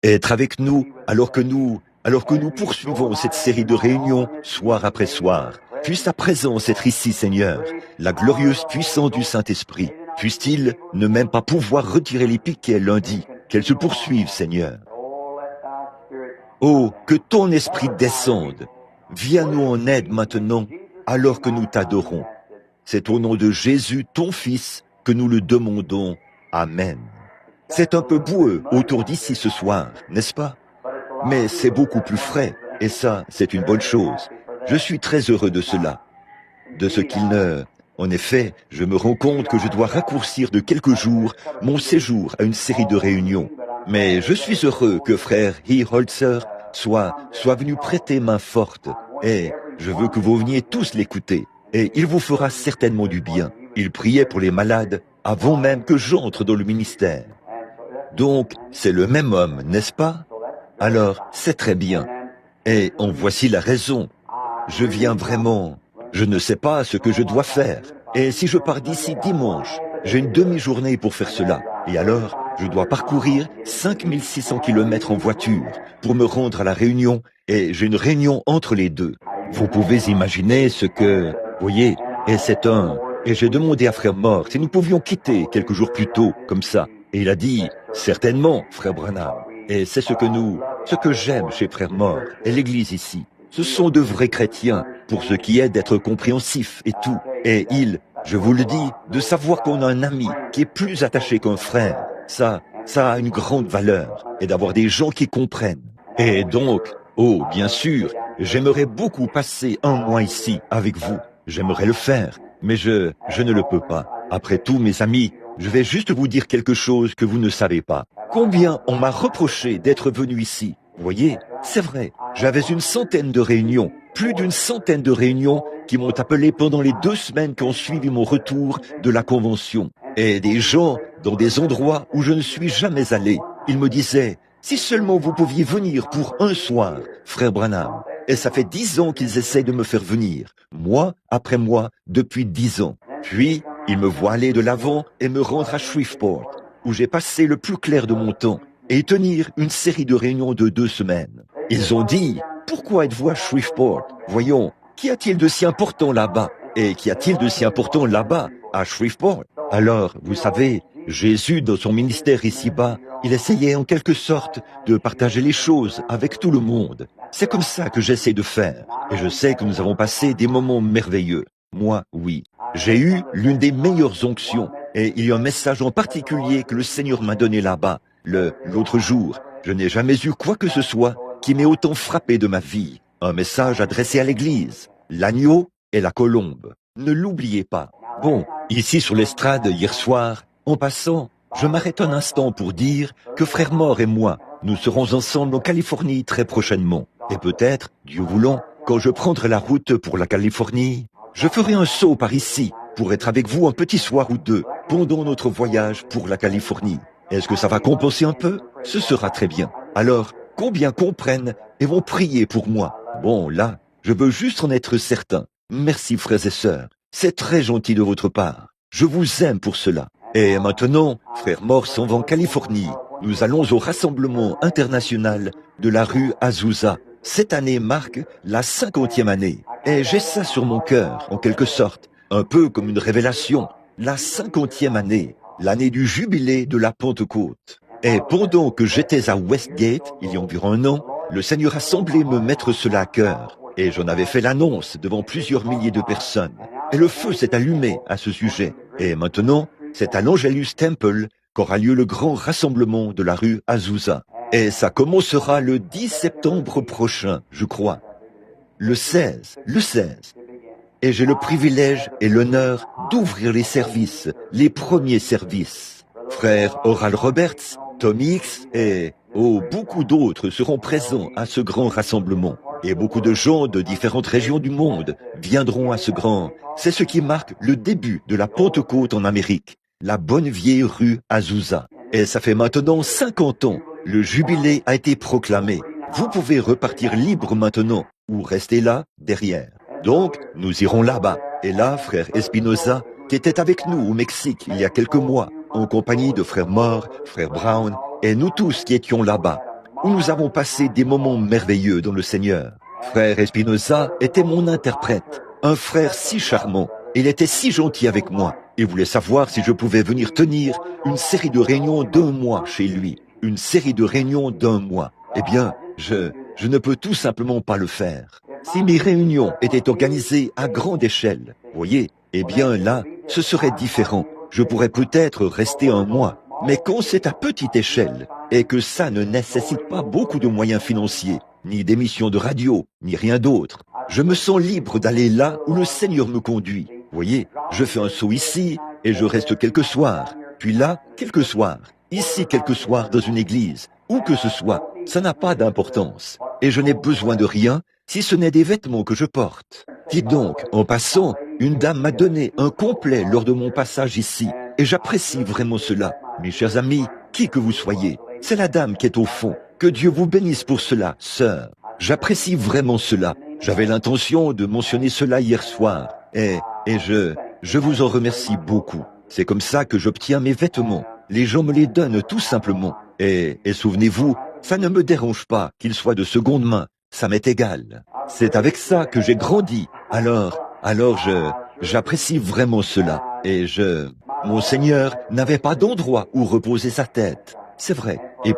Être avec nous alors que nous poursuivons cette série de réunions soir après soir. Puisse ta présence être ici, Seigneur, la glorieuse puissance du Saint-Esprit. Puisse-t-il ne même pas pouvoir retirer les piquets lundi, qu'elles se poursuivent, Seigneur. Oh, que ton esprit descende. Viens-nous en aide maintenant, alors que nous t'adorons. C'est au nom de Jésus, ton Fils, que nous le demandons. Amen. C'est un peu boueux autour d'ici ce soir, n'est-ce pas? Mais c'est beaucoup plus frais, et ça, c'est une bonne chose. Je suis très heureux de cela. De ce qu'il ne... En effet, je me rends compte que je dois raccourcir de quelques jours mon séjour à une série de réunions. Mais je suis heureux que frère Holzer soit venu prêter main forte. Et je veux que vous veniez tous l'écouter. Et il vous fera certainement du bien. Il priait pour les malades avant même que j'entre dans le ministère. Donc, c'est le même homme, n'est-ce pas? Alors, c'est très bien. Et en voici la raison. Je viens vraiment... Je ne sais pas ce que je dois faire. Et si je pars d'ici dimanche, j'ai une demi-journée pour faire cela. Et alors, je dois parcourir 5600 km en voiture pour me rendre à la réunion. Et j'ai une réunion entre les deux. Vous pouvez imaginer ce que... Voyez, et c'est un... Et j'ai demandé à frère Mort si nous pouvions quitter quelques jours plus tôt, comme ça. Et il a dit, certainement, frère Branham. Et c'est ce que j'aime chez frère Mort et l'église ici. Ce sont de vrais chrétiens, pour ce qui est d'être compréhensifs et tout. Et je vous le dis, de savoir qu'on a un ami qui est plus attaché qu'un frère, ça a une grande valeur. Et d'avoir des gens qui comprennent. Et donc, oh, bien sûr, j'aimerais beaucoup passer un mois ici avec vous. J'aimerais le faire, mais je ne le peux pas. Après tout, mes amis, je vais juste vous dire quelque chose que vous ne savez pas. Combien on m'a reproché d'être venu ici? Vous voyez, c'est vrai, j'avais une centaine de réunions, plus d'une centaine de réunions qui m'ont appelé pendant les 2 semaines qui ont suivi mon retour de la convention. Et des gens dans des endroits où je ne suis jamais allé. Ils me disaient, si seulement vous pouviez venir pour un soir, frère Branham. Et ça fait 10 ans qu'ils essaient de me faire venir, mois après mois, depuis 10 ans. Puis, ils me voient aller de l'avant et me rendre à Shreveport, où j'ai passé le plus clair de mon temps, et tenir une série de réunions de 2 semaines. Ils ont dit, pourquoi êtes-vous à Shreveport? Voyons, qu'y a-t-il de si important là-bas? Et qu'y a-t-il de si important là-bas, à Shreveport? Alors, vous savez, Jésus, dans son ministère ici-bas, il essayait en quelque sorte de partager les choses avec tout le monde. C'est comme ça que j'essaie de faire. Et je sais que nous avons passé des moments merveilleux. Moi, oui. J'ai eu l'une des meilleures onctions. Et il y a un message en particulier que le Seigneur m'a donné là-bas, l'autre jour. Je n'ai jamais eu quoi que ce soit qui m'ait autant frappé de ma vie. Un message adressé à l'Église. L'agneau et la colombe. Ne l'oubliez pas. Bon, ici sur l'estrade, hier soir, en passant, je m'arrête un instant pour dire que frère Mort et moi, nous serons ensemble en Californie très prochainement. Et peut-être, Dieu voulant, quand je prendrai la route pour la Californie, je ferai un saut par ici pour être avec vous un petit soir ou deux pendant notre voyage pour la Californie. Est-ce que ça va compenser un peu? Ce sera très bien. Alors, combien comprennent et vont prier pour moi? Bon, là, je veux juste en être certain. Merci, frères et sœurs. C'est très gentil de votre part. Je vous aime pour cela. Et maintenant, frère Mort s'en va en Californie. Nous allons au rassemblement international de la rue Azusa. Cette année marque la 50e année. Et j'ai ça sur mon cœur, en quelque sorte. Un peu comme une révélation. La 50e année. L'année du jubilé de la Pentecôte. Et pendant que j'étais à Westgate, il y a environ 1 an, le Seigneur a semblé me mettre cela à cœur. Et j'en avais fait l'annonce devant plusieurs milliers de personnes. Et le feu s'est allumé à ce sujet. Et maintenant, c'est à l'Angelus Temple qu'aura lieu le grand rassemblement de la rue Azusa. Et ça commencera le 10 septembre prochain, je crois. Le 16. Et j'ai le privilège et l'honneur d'ouvrir les services, les premiers services. Frère Oral Roberts, Tom Hicks et beaucoup d'autres seront présents à ce grand rassemblement. Et beaucoup de gens de différentes régions du monde viendront à ce grand. C'est ce qui marque le début de la Pentecôte en Amérique. La bonne vieille rue Azusa. Et ça fait maintenant 50 ans. Le jubilé a été proclamé. Vous pouvez repartir libre maintenant ou rester là, derrière. Donc, nous irons là-bas. Et là, frère Espinoza, qui était avec nous au Mexique il y a quelques mois, en compagnie de frère Moore, frère Brown, et nous tous qui étions là-bas. où nous avons passé des moments merveilleux dans le Seigneur. Frère Espinosa était mon interprète, un frère si charmant. Il était si gentil avec moi. Il voulait savoir si je pouvais venir tenir une série de réunions d'1 mois chez lui. Une série de réunions d'1 mois. Eh bien, je ne peux tout simplement pas le faire. Si mes réunions étaient organisées à grande échelle, voyez, eh bien là, ce serait différent. Je pourrais peut-être rester 1 mois. Mais quand c'est à petite échelle, et que ça ne nécessite pas beaucoup de moyens financiers, ni d'émissions de radio, ni rien d'autre, je me sens libre d'aller là où le Seigneur me conduit. Voyez, je fais un saut ici, et je reste quelques soirs, puis là, quelques soirs, ici quelques soirs dans une église, où que ce soit, ça n'a pas d'importance. Et je n'ai besoin de rien, si ce n'est des vêtements que je porte. Dites donc, en passant, une dame m'a donné un complet lors de mon passage ici, et j'apprécie vraiment cela. Mes chers amis, qui que vous soyez, c'est la dame qui est au fond. Que Dieu vous bénisse pour cela, sœur. J'apprécie vraiment cela. J'avais l'intention de mentionner cela hier soir, et je vous en remercie beaucoup. C'est comme ça que j'obtiens mes vêtements. Les gens me les donnent tout simplement. Et souvenez-vous, ça ne me dérange pas qu'ils soient de seconde main. Ça m'est égal. C'est avec ça que j'ai grandi. Alors j'apprécie vraiment cela. Et mon Seigneur n'avait pas d'endroit où reposer sa tête. C'est vrai. Et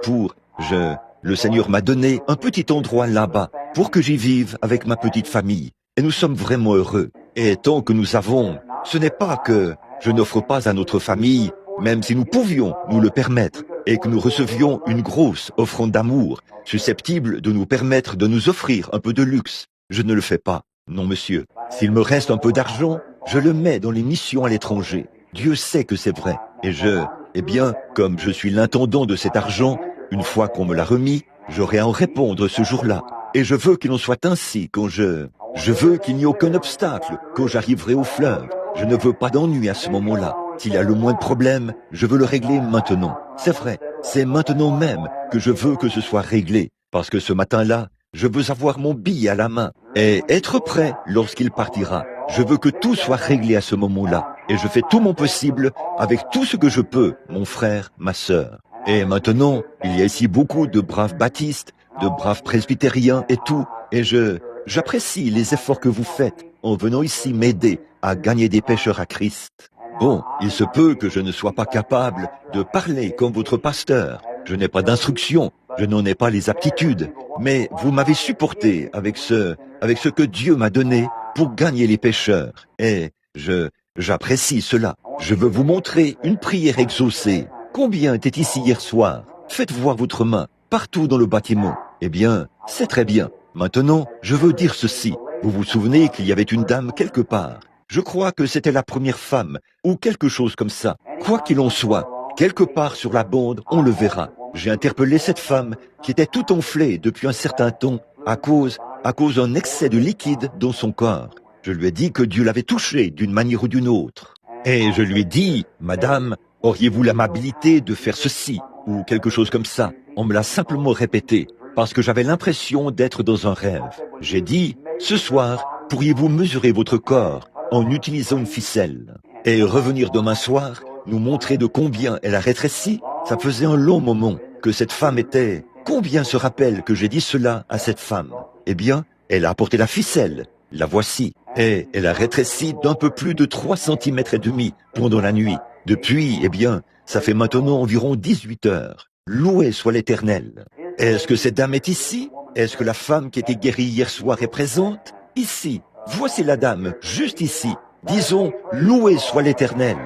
le Seigneur m'a donné un petit endroit là-bas pour que j'y vive avec ma petite famille. Et nous sommes vraiment heureux. Et tant que nous avons, ce n'est pas que je n'offre pas à notre famille, même si nous pouvions nous le permettre, et que nous recevions une grosse offrande d'amour, susceptible de nous permettre de nous offrir un peu de luxe. Je ne le fais pas. Non, monsieur. S'il me reste un peu d'argent, je le mets dans les missions à l'étranger. Dieu sait que c'est vrai. Et eh bien, comme je suis l'intendant de cet argent, une fois qu'on me l'a remis, j'aurai à en répondre ce jour-là. Et je veux qu'il en soit ainsi quand je veux qu'il n'y ait aucun obstacle quand j'arriverai au fleuve. Je ne veux pas d'ennui à ce moment-là. S'il y a le moins de problème, je veux le régler maintenant. C'est vrai, c'est maintenant même que je veux que ce soit réglé. Parce que ce matin-là, je veux avoir mon billet à la main et être prêt lorsqu'il partira. Je veux que tout soit réglé à ce moment-là. Et je fais tout mon possible avec tout ce que je peux, mon frère, ma sœur. Et maintenant, il y a ici beaucoup de braves baptistes, de braves presbytériens et tout. Et j'apprécie les efforts que vous faites en venant ici m'aider à gagner des pécheurs à Christ. Bon, il se peut que je ne sois pas capable de parler comme votre pasteur. Je n'ai pas d'instruction, je n'en ai pas les aptitudes. Mais vous m'avez supporté avec ce que Dieu m'a donné pour gagner les pécheurs. Et j'apprécie cela. Je veux vous montrer une prière exaucée. Combien était ici hier soir? Faites voir votre main partout dans le bâtiment. Eh bien, c'est très bien. Maintenant, je veux dire ceci. Vous vous souvenez qu'il y avait une dame quelque part? Je crois que c'était la première femme, ou quelque chose comme ça. Quoi qu'il en soit, quelque part sur la bande, on le verra. J'ai interpellé cette femme qui était tout enflée depuis un certain temps à cause d'un excès de liquide dans son corps. Je lui ai dit que Dieu l'avait touchée d'une manière ou d'une autre. Et je lui ai dit, Madame, auriez-vous l'amabilité de faire ceci ou quelque chose comme ça? On me l'a simplement répété parce que j'avais l'impression d'être dans un rêve. J'ai dit, ce soir, pourriez-vous mesurer votre corps en utilisant une ficelle et revenir demain soir, nous montrer de combien elle a rétréci? Ça faisait un long moment que cette femme était. Combien se rappelle que j'ai dit cela à cette femme? Eh bien, elle a apporté la ficelle. La voici. Et elle a rétréci d'un peu plus de 3,5 cm pendant la nuit. Depuis, eh bien, ça fait maintenant environ 18 heures. Loué soit l'Éternel. Est-ce que cette dame est ici? Est-ce que la femme qui était guérie hier soir est présente? Ici. Voici la dame, juste ici. Disons, loué soit l'Éternel.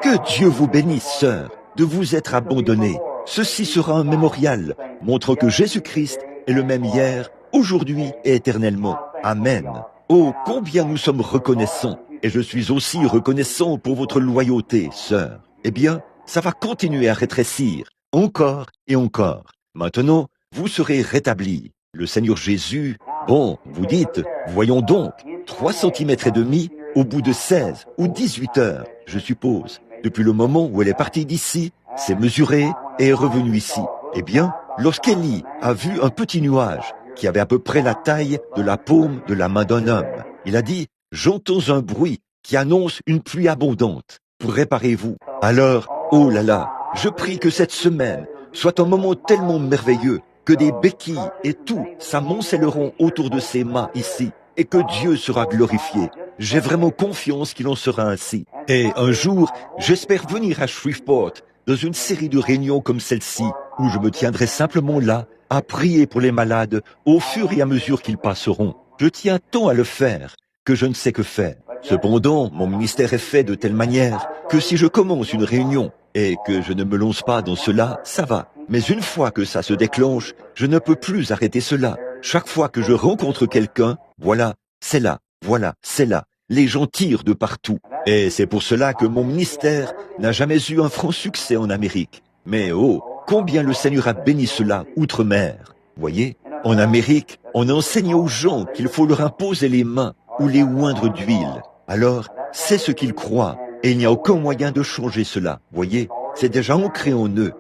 Que Dieu vous bénisse, sœur, de vous être abandonnée. Ceci sera un mémorial, montrant que Jésus-Christ est le même hier, aujourd'hui et éternellement. Amen. Oh, combien nous sommes reconnaissants. Et je suis aussi reconnaissant pour votre loyauté, sœur. Eh bien, ça va continuer à rétrécir, encore et encore. Maintenant, vous serez rétablis. Le Seigneur Jésus, bon, vous dites, voyons donc, 3,5 cm au bout de 16 ou 18 heures, je suppose. Depuis le moment où elle est partie d'ici, s'est mesurée et est revenue ici. Eh bien, lorsqu'Élie a vu un petit nuage qui avait à peu près la taille de la paume de la main d'un homme, il a dit, j'entends un bruit qui annonce une pluie abondante. Préparez-vous. Alors, oh là là, je prie que cette semaine soit un moment tellement merveilleux que des béquilles et tout s'amoncelleront autour de ses mains ici, et que Dieu sera glorifié. J'ai vraiment confiance qu'il en sera ainsi. Et un jour, j'espère venir à Shreveport, dans une série de réunions comme celle-ci, où je me tiendrai simplement là, à prier pour les malades, au fur et à mesure qu'ils passeront. Je tiens tant à le faire, que je ne sais que faire. Cependant, mon ministère est fait de telle manière que si je commence une réunion et que je ne me lance pas dans cela, ça va. Mais une fois que ça se déclenche, je ne peux plus arrêter cela. Chaque fois que je rencontre quelqu'un, voilà, c'est là, voilà, c'est là. Les gens tirent de partout. Et c'est pour cela que mon ministère n'a jamais eu un franc succès en Amérique. Mais oh, combien le Seigneur a béni cela outre-mer. Voyez, en Amérique, on enseigne aux gens qu'il faut leur imposer les mains ou les oindre d'huile. Alors, c'est ce qu'ils croient, et il n'y a aucun moyen de changer cela. Voyez, c'est déjà ancré en eux.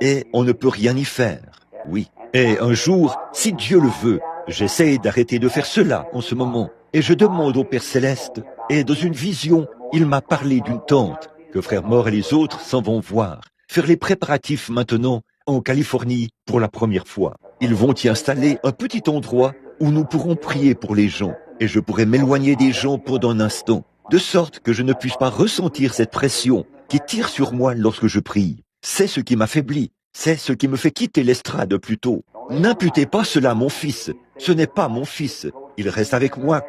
Et on ne peut rien y faire. Oui. Et un jour, si Dieu le veut, j'essaie d'arrêter de faire cela en ce moment. Et je demande au Père Céleste, et dans une vision, il m'a parlé d'une tente que Frère Mort et les autres s'en vont voir, faire les préparatifs maintenant en Californie pour la première fois. Ils vont y installer un petit endroit où nous pourrons prier pour les gens, et je pourrai m'éloigner des gens pendant un instant, de sorte que je ne puisse pas ressentir cette pression qui tire sur moi lorsque je prie. C'est ce qui m'affaiblit, c'est ce qui me fait quitter l'estrade plus tôt. N'imputez pas cela à mon fils, ce n'est pas mon fils. Il reste avec moi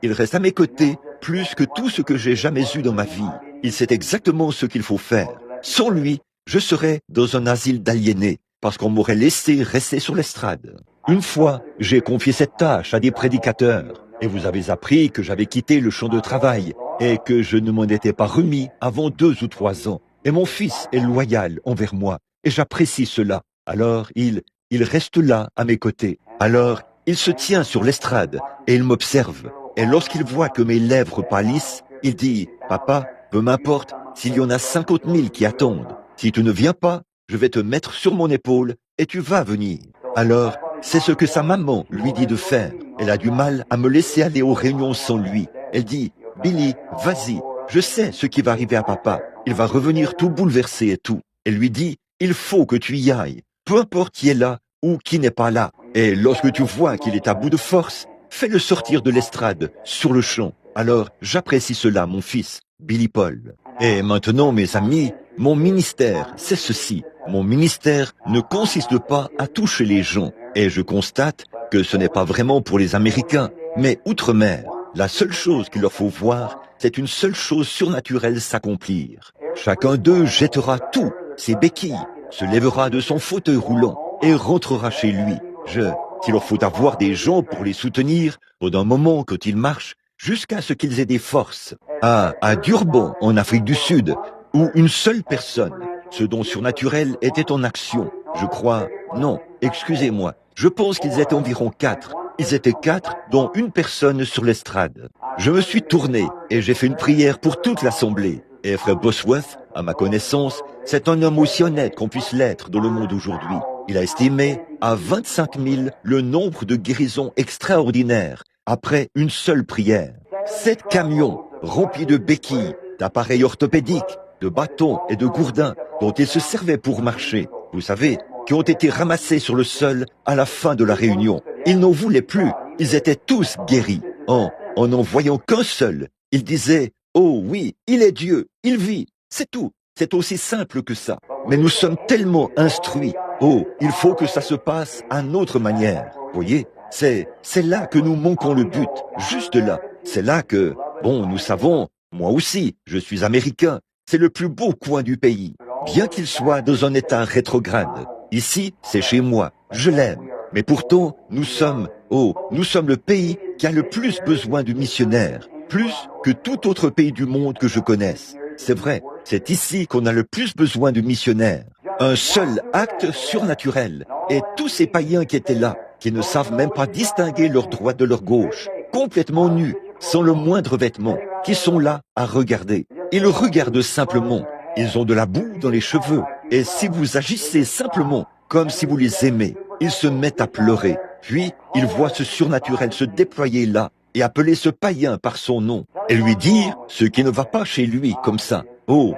il reste à mes côtés plus que tout ce que j'ai jamais eu dans ma vie. Il sait exactement ce qu'il faut faire. Sans lui, je serais dans un asile d'aliénés, parce qu'on m'aurait laissé rester sur l'estrade. Une fois, j'ai confié cette tâche à des prédicateurs, et vous avez appris que j'avais quitté le champ de travail, et que je ne m'en étais pas remis avant 2 ou 3 ans. Et mon fils est loyal envers moi, et j'apprécie cela. Alors il reste là, à mes côtés. Alors, il se tient sur l'estrade, et il m'observe. Et lorsqu'il voit que mes lèvres pâlissent, il dit, « Papa, peu m'importe s'il y en a 50 000 qui attendent. Si tu ne viens pas, je vais te mettre sur mon épaule, et tu vas venir. » Alors, c'est ce que sa maman lui dit de faire. Elle a du mal à me laisser aller aux réunions sans lui. Elle dit, « Billy, vas-y, je sais ce qui va arriver à papa. Il va revenir tout bouleversé et tout. » Elle lui dit, « Il faut que tu y ailles, peu importe qui est là ou qui n'est pas là. Et lorsque tu vois qu'il est à bout de force, fais-le sortir de l'estrade, sur le champ. » Alors, j'apprécie cela, mon fils, Billy Paul. Et maintenant, mes amis, mon ministère, c'est ceci. Mon ministère ne consiste pas à toucher les gens. Et je constate que ce n'est pas vraiment pour les Américains, mais outre-mer. La seule chose qu'il leur faut voir, c'est une seule chose surnaturelle s'accomplir. Chacun d'eux jettera tout, ses béquilles, se lèvera de son fauteuil roulant et rentrera chez lui. S'il leur faut avoir des gens pour les soutenir, pendant un moment quand ils marchent, jusqu'à ce qu'ils aient des forces. À Durban, en Afrique du Sud, où une seule personne, ce don surnaturel était en action. Je crois, non, excusez-moi, je pense qu'ils étaient environ 4. Ils étaient 4, dont une personne sur l'estrade. Je me suis tourné et j'ai fait une prière pour toute l'assemblée. Et Frère Bosworth, à ma connaissance, c'est un homme aussi honnête qu'on puisse l'être dans le monde aujourd'hui. Il a estimé à 25 000 le nombre de guérisons extraordinaires après une seule prière. 7 camions remplis de béquilles, d'appareils orthopédiques, de bâtons et de gourdins dont ils se servaient pour marcher, vous savez, qui ont été ramassés sur le sol à la fin de la réunion. Ils n'en voulaient plus, ils étaient tous guéris. En n'en voyant qu'un seul, ils disaient « Oh oui, il est Dieu, il vit ». C'est tout, c'est aussi simple que ça. Mais nous sommes tellement instruits. Oh, il faut que ça se passe à notre manière. Voyez, c'est là que nous manquons le but, juste là. C'est là que, bon, nous savons, moi aussi, je suis américain, c'est le plus beau coin du pays, bien qu'il soit dans un état rétrograde. Ici, c'est chez moi, je l'aime. Mais pourtant, nous sommes le pays qui a le plus besoin de missionnaires, plus que tout autre pays du monde que je connaisse. C'est vrai, c'est ici qu'on a le plus besoin de missionnaires. Un seul acte surnaturel, et tous ces païens qui étaient là, qui ne savent même pas distinguer leur droite de leur gauche, complètement nus, sans le moindre vêtement, qui sont là à regarder. Ils regardent simplement. Ils ont de la boue dans les cheveux. Et si vous agissez simplement comme si vous les aimez, ils se mettent à pleurer. Puis, ils voient ce surnaturel se déployer là et appeler ce païen par son nom et lui dire ce qui ne va pas chez lui comme ça. Oh,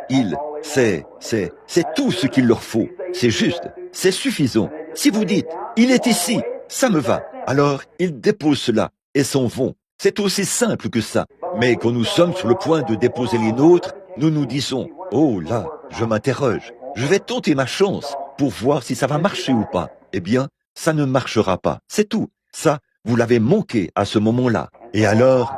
c'est tout ce qu'il leur faut. C'est juste, c'est suffisant. Si vous dites, il est ici, ça me va. Alors, ils déposent cela et s'en vont. C'est aussi simple que ça. Mais quand nous sommes sur le point de déposer les nôtres, nous nous disons, oh là, je m'interroge. Je vais tenter ma chance pour voir si ça va marcher ou pas. Eh bien, ça ne marchera pas. C'est tout. Ça, vous l'avez manqué à ce moment-là. Et alors,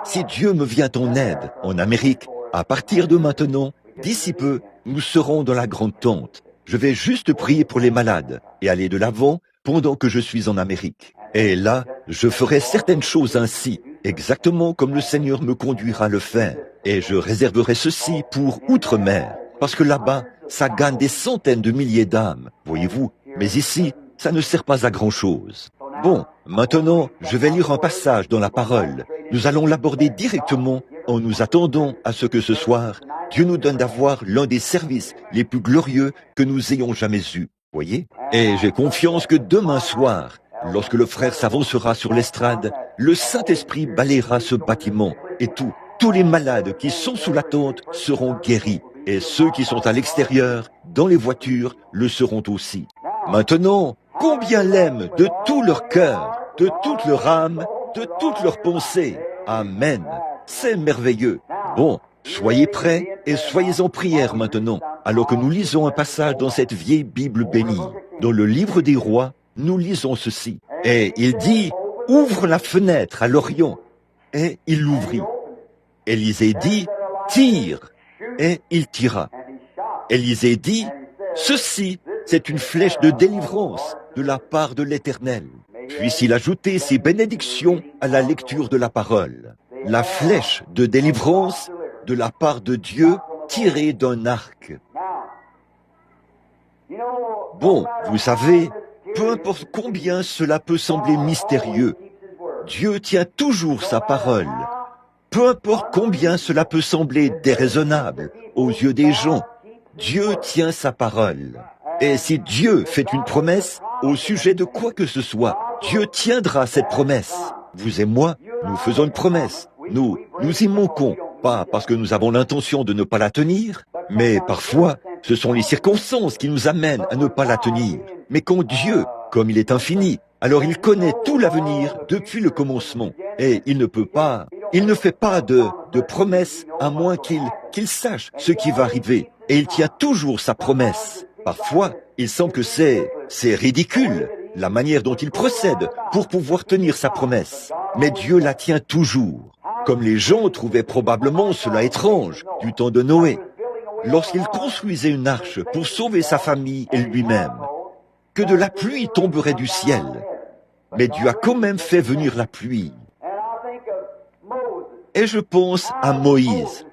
si Dieu me vient en aide en Amérique, à partir de maintenant, d'ici peu, nous serons dans la grande tente. Je vais juste prier pour les malades et aller de l'avant pendant que je suis en Amérique. Et là, je ferai certaines choses ainsi, exactement comme le Seigneur me conduira à le faire. Et je réserverai ceci pour outre-mer, parce que là-bas, ça gagne des centaines de milliers d'âmes, voyez-vous. Mais ici, ça ne sert pas à grand-chose. Bon, maintenant, je vais lire un passage dans la parole. Nous allons l'aborder directement en nous attendant à ce que ce soir, Dieu nous donne d'avoir l'un des services les plus glorieux que nous ayons jamais eus, voyez. Et j'ai confiance que demain soir, lorsque le frère s'avancera sur l'estrade, le Saint-Esprit balayera ce bâtiment et tous les malades qui sont sous la tente seront guéris. Et ceux qui sont à l'extérieur, dans les voitures, le seront aussi. Maintenant, combien l'aiment de tout leur cœur, de toute leur âme, de toute leur pensée. Amen. C'est merveilleux. Bon, soyez prêts et soyez en prière maintenant, alors que nous lisons un passage dans cette vieille Bible bénie. Dans le livre des rois, nous lisons ceci. Et il dit, ouvre la fenêtre à l'Orient. Et il l'ouvrit. Élisée dit, tire. Et il tira. Élisée dit, ceci, c'est une flèche de délivrance de la part de l'Éternel. Puisse-t-il ajouter ses bénédictions à la lecture de la parole. La flèche de délivrance de la part de Dieu tirée d'un arc. Bon, vous savez, peu importe combien cela peut sembler mystérieux, Dieu tient toujours sa parole. Peu importe combien cela peut sembler déraisonnable aux yeux des gens, Dieu tient sa parole. Et si Dieu fait une promesse au sujet de quoi que ce soit, Dieu tiendra cette promesse. Vous et moi, nous faisons une promesse. Nous y manquons, pas parce que nous avons l'intention de ne pas la tenir, mais parfois, ce sont les circonstances qui nous amènent à ne pas la tenir. Mais quand Dieu, comme il est infini, alors il connaît tout l'avenir depuis le commencement. Et il ne fait pas de promesses à moins qu'il sache ce qui va arriver. Et il tient toujours sa promesse. Parfois, il semble que c'est ridicule, la manière dont il procède pour pouvoir tenir sa promesse. Mais Dieu la tient toujours. Comme les gens trouvaient probablement cela étrange du temps de Noé, lorsqu'il construisait une arche pour sauver sa famille et lui-même, que de la pluie tomberait du ciel. Mais Dieu a quand même fait venir la pluie. Et je pense à Moïse,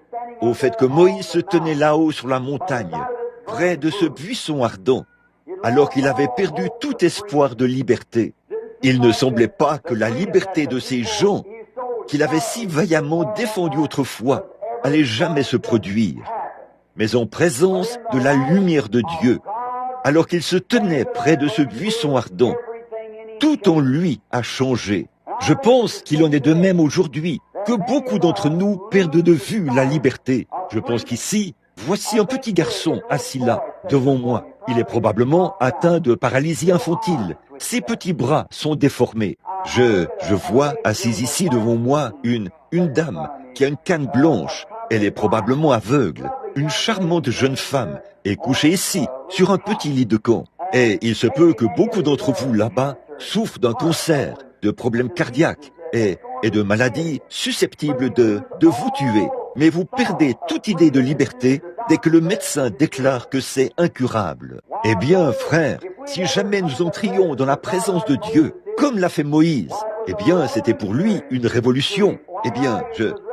au fait que Moïse se tenait là-haut sur la montagne, près de ce buisson ardent, alors qu'il avait perdu tout espoir de liberté. Il ne semblait pas que la liberté de ces gens, qu'il avait si vaillamment défendue autrefois, allait jamais se produire. Mais en présence de la lumière de Dieu, alors qu'il se tenait près de ce buisson ardent, tout en lui a changé. Je pense qu'il en est de même aujourd'hui, que beaucoup d'entre nous perdent de vue la liberté. Je pense qu'ici, voici un petit garçon assis là, devant moi. Il est probablement atteint de paralysie infantile. Ses petits bras sont déformés. Je vois assise ici devant moi une dame qui a une canne blanche. Elle est probablement aveugle. Une charmante jeune femme est couchée ici, sur un petit lit de camp. Et il se peut que beaucoup d'entre vous là-bas souffrent d'un cancer, de problèmes cardiaques et de maladies susceptibles de vous tuer. Mais vous perdez toute idée de liberté dès que le médecin déclare que c'est incurable. Eh bien, frères, si jamais nous entrions dans la présence de Dieu, comme l'a fait Moïse, eh bien, c'était pour lui une révolution. Eh bien,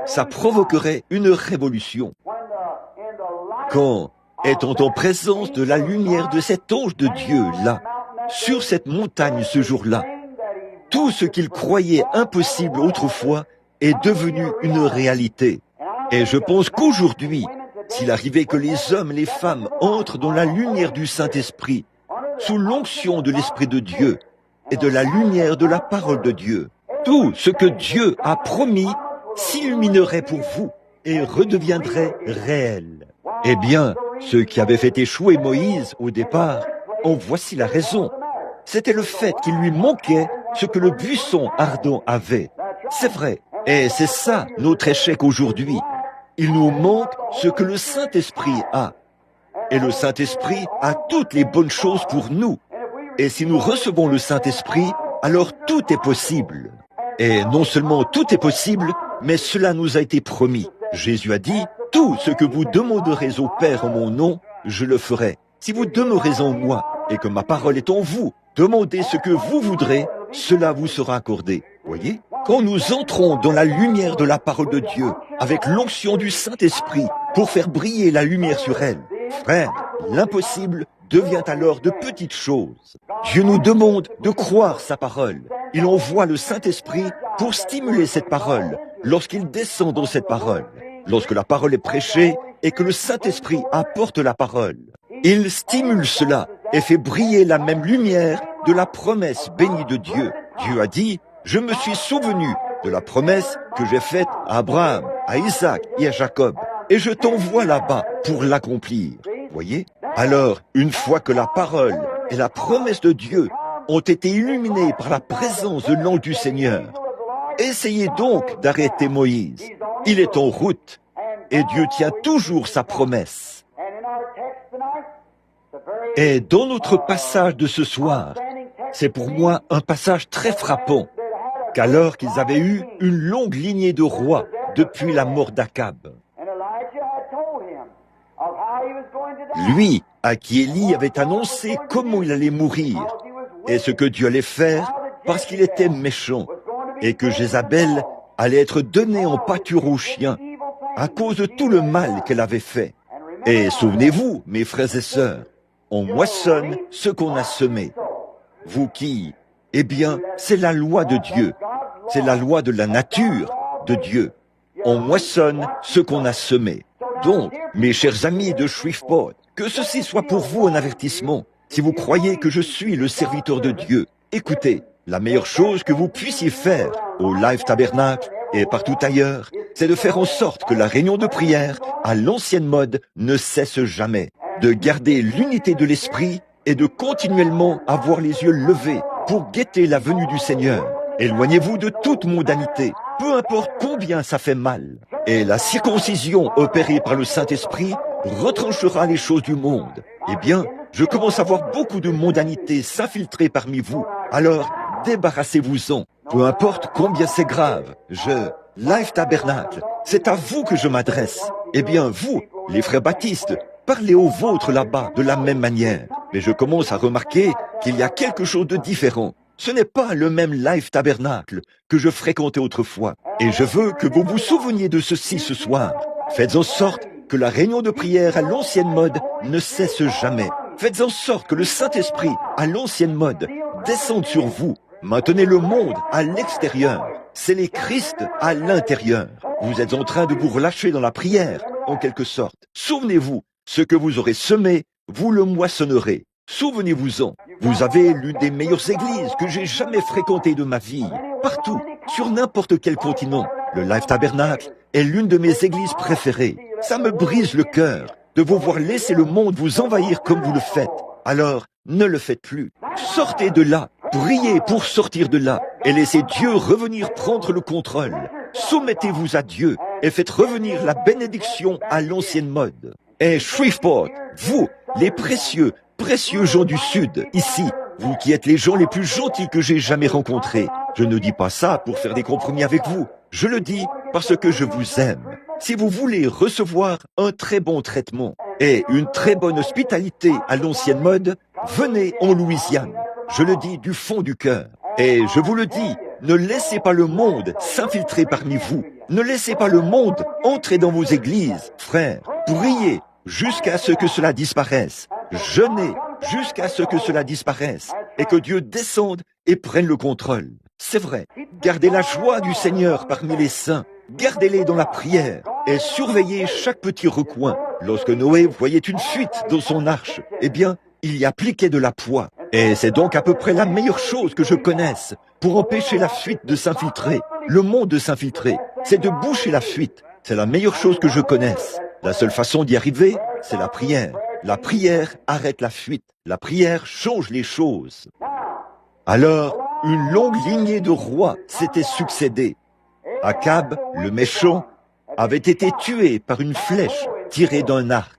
ça provoquerait une révolution. Quand, étant en présence de la lumière de cet ange de Dieu, là, sur cette montagne ce jour-là, tout ce qu'il croyait impossible autrefois est devenu une réalité. Et je pense qu'aujourd'hui, s'il arrivait que les hommes et les femmes entrent dans la lumière du Saint-Esprit, sous l'onction de l'Esprit de Dieu et de la lumière de la parole de Dieu, tout ce que Dieu a promis s'illuminerait pour vous et redeviendrait réel. Eh bien, ceux qui avaient fait échouer Moïse au départ, en voici la raison. C'était le fait qu'il lui manquait ce que le buisson ardent avait. C'est vrai. Et c'est ça notre échec aujourd'hui. Il nous manque ce que le Saint-Esprit a. Et le Saint-Esprit a toutes les bonnes choses pour nous. Et si nous recevons le Saint-Esprit, alors tout est possible. Et non seulement tout est possible, mais cela nous a été promis. Jésus a dit, « Tout ce que vous demanderez au Père en mon nom, je le ferai. Si vous demeurez en moi et que ma parole est en vous, demandez ce que vous voudrez, cela vous sera accordé. » Voyez? Quand nous entrons dans la lumière de la parole de Dieu, avec l'onction du Saint-Esprit, pour faire briller la lumière sur elle, frère, l'impossible devient alors de petites choses. Dieu nous demande de croire sa parole. Il envoie le Saint-Esprit pour stimuler cette parole, lorsqu'il descend dans cette parole, lorsque la parole est prêchée et que le Saint-Esprit apporte la parole. Il stimule cela et fait briller la même lumière de la promesse bénie de Dieu. Dieu a dit, « Je me suis souvenu de la promesse que j'ai faite à Abraham, à Isaac et à Jacob, et je t'envoie là-bas pour l'accomplir. » Voyez? Alors, une fois que la parole et la promesse de Dieu ont été illuminées par la présence de l'ange du Seigneur, essayez donc d'arrêter Moïse. Il est en route et Dieu tient toujours sa promesse. Et dans notre passage de ce soir, c'est pour moi un passage très frappant, qu'alors qu'ils avaient eu une longue lignée de rois depuis la mort d'Akab, lui à qui Élie avait annoncé comment il allait mourir et ce que Dieu allait faire parce qu'il était méchant et que Jézabel allait être donnée en pâture aux chiens à cause de tout le mal qu'elle avait fait. Et souvenez-vous, mes frères et sœurs, on moissonne ce qu'on a semé. Vous qui, eh bien, c'est la loi de Dieu, c'est la loi de la nature de Dieu. On moissonne ce qu'on a semé. Donc, mes chers amis de Shreveport, que ceci soit pour vous un avertissement. Si vous croyez que je suis le serviteur de Dieu, écoutez, la meilleure chose que vous puissiez faire au Life Tabernacle et partout ailleurs, c'est de faire en sorte que la réunion de prière à l'ancienne mode ne cesse jamais, de garder l'unité de l'esprit et de continuellement avoir les yeux levés pour guetter la venue du Seigneur. Éloignez-vous de toute mondanité, peu importe combien ça fait mal. Et la circoncision opérée par le Saint-Esprit retranchera les choses du monde. Eh bien, je commence à voir beaucoup de mondanité s'infiltrer parmi vous. Alors, débarrassez-vous-en. Peu importe combien c'est grave. Life Tabernacle, c'est à vous que je m'adresse. Eh bien, vous, les frères baptistes, parlez aux vôtres là-bas de la même manière. Mais je commence à remarquer qu'il y a quelque chose de différent. Ce n'est pas le même Life Tabernacle que je fréquentais autrefois. Et je veux que vous vous souveniez de ceci ce soir. Faites en sorte que la réunion de prière à l'ancienne mode ne cesse jamais. Faites en sorte que le Saint-Esprit à l'ancienne mode descende sur vous. Maintenez le monde à l'extérieur. C'est les Christ à l'intérieur. Vous êtes en train de vous relâcher dans la prière, en quelque sorte. Souvenez-vous, ce que vous aurez semé, vous le moissonnerez. Souvenez-vous-en, vous avez l'une des meilleures églises que j'ai jamais fréquentées de ma vie. Partout, sur n'importe quel continent, le Life Tabernacle est l'une de mes églises préférées. Ça me brise le cœur de vous voir laisser le monde vous envahir comme vous le faites. Alors, ne le faites plus. Sortez de là, priez pour sortir de là et laissez Dieu revenir prendre le contrôle. Soumettez-vous à Dieu et faites revenir la bénédiction à l'ancienne mode. Et Shreveport, vous, les précieux gens du Sud, ici, vous qui êtes les gens les plus gentils que j'ai jamais rencontrés. Je ne dis pas ça pour faire des compromis avec vous. Je le dis parce que je vous aime. Si vous voulez recevoir un très bon traitement et une très bonne hospitalité à l'ancienne mode, venez en Louisiane. Je le dis du fond du cœur. Et je vous le dis, ne laissez pas le monde s'infiltrer parmi vous. Ne laissez pas le monde entrer dans vos églises. Frères, priez jusqu'à ce que cela disparaisse. Jeûnez jusqu'à ce que cela disparaisse et que Dieu descende et prenne le contrôle. C'est vrai, gardez la joie du Seigneur parmi les saints. Gardez-les dans la prière et surveillez chaque petit recoin. Lorsque Noé voyait une fuite dans son arche, eh bien, il y appliquait de la poix. Et c'est donc à peu près la meilleure chose que je connaisse pour empêcher la fuite de s'infiltrer, le monde de s'infiltrer. C'est de boucher la fuite. C'est la meilleure chose que je connaisse. La seule façon d'y arriver, c'est la prière. La prière arrête la fuite. La prière change les choses. Alors, une longue lignée de rois s'était succédé. Akab, le méchant, avait été tué par une flèche tirée d'un arc.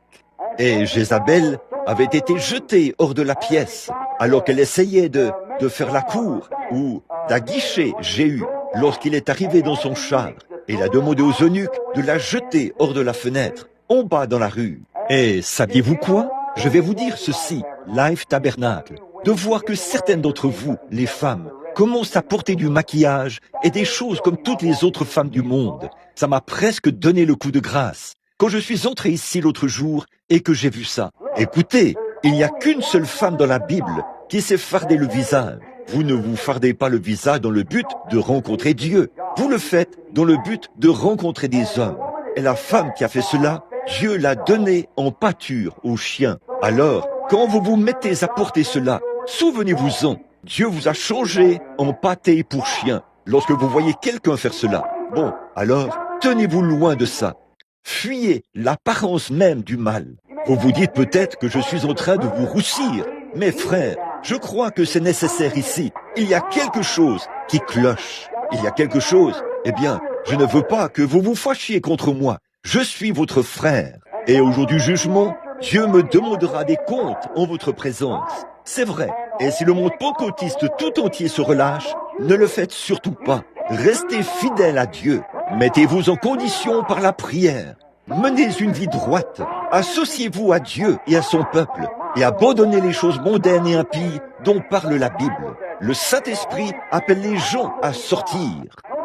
Et Jézabel avait été jetée hors de la pièce, alors qu'elle essayait de faire la cour ou d'aguicher Jéhu lorsqu'il est arrivé dans son char. Il a demandé aux eunuques de la jeter hors de la fenêtre, en bas dans la rue. Et saviez-vous quoi? Je vais vous dire ceci, Life Tabernacle, de voir que certaines d'entre vous, les femmes, commencent à porter du maquillage et des choses comme toutes les autres femmes du monde. Ça m'a presque donné le coup de grâce. Quand je suis entré ici l'autre jour et que j'ai vu ça, écoutez, il n'y a qu'une seule femme dans la Bible qui s'est fardé le visage. Vous ne vous fardez pas le visage dans le but de rencontrer Dieu. Vous le faites dans le but de rencontrer des hommes. Et la femme qui a fait cela, Dieu l'a donnée en pâture aux chiens. Alors, quand vous vous mettez à porter cela, souvenez-vous-en, Dieu vous a changé en pâté pour chien lorsque vous voyez quelqu'un faire cela. Bon, alors, tenez-vous loin de ça. Fuyez l'apparence même du mal. Vous vous dites peut-être que je suis en train de vous roussir. Mes frères, je crois que c'est nécessaire ici. Il y a quelque chose qui cloche. Il y a quelque chose. Eh bien, je ne veux pas que vous vous fâchiez contre moi. Je suis votre frère. Et au jour du jugement, Dieu me demandera des comptes en votre présence. C'est vrai. Et si le monde pentecôtiste tout entier se relâche, ne le faites surtout pas. Restez fidèles à Dieu. Mettez-vous en condition par la prière. Menez une vie droite. Associez-vous à Dieu et à son peuple. Et abandonnez les choses mondaines et impies dont parle la Bible. Le Saint-Esprit appelle les gens à sortir.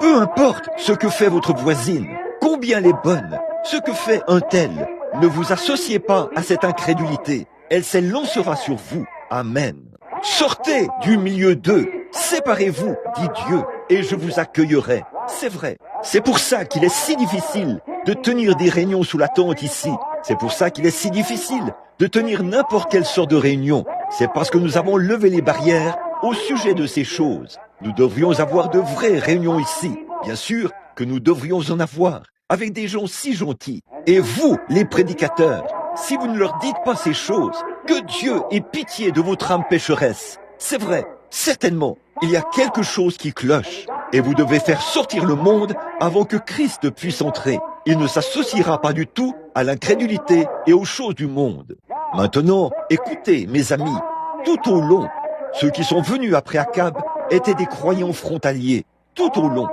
Peu importe ce que fait votre voisine, combien elle est bonne, ce que fait un tel, ne vous associez pas à cette incrédulité. Elle s'élancera sur vous. Amen. Sortez du milieu d'eux. Séparez-vous, dit Dieu, et je vous accueillerai. C'est vrai. C'est pour ça qu'il est si difficile de tenir des réunions sous la tente ici. C'est pour ça qu'il est si difficile de tenir n'importe quelle sorte de réunion. C'est parce que nous avons levé les barrières au sujet de ces choses. Nous devrions avoir de vraies réunions ici. Bien sûr que nous devrions en avoir, avec des gens si gentils. Et vous, les prédicateurs, si vous ne leur dites pas ces choses, que Dieu ait pitié de votre âme pécheresse. C'est vrai, certainement, il y a quelque chose qui cloche. Et vous devez faire sortir le monde avant que Christ puisse entrer. Il ne s'associera pas du tout à l'incrédulité et aux choses du monde. Maintenant, écoutez, mes amis, tout au long, ceux qui sont venus après Akab étaient des croyants frontaliers, tout au long.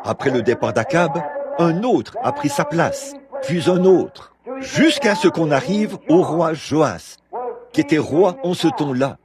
Après le départ d'Akab, un autre a pris sa place, puis un autre, jusqu'à ce qu'on arrive au roi Joas, qui était roi en ce temps-là.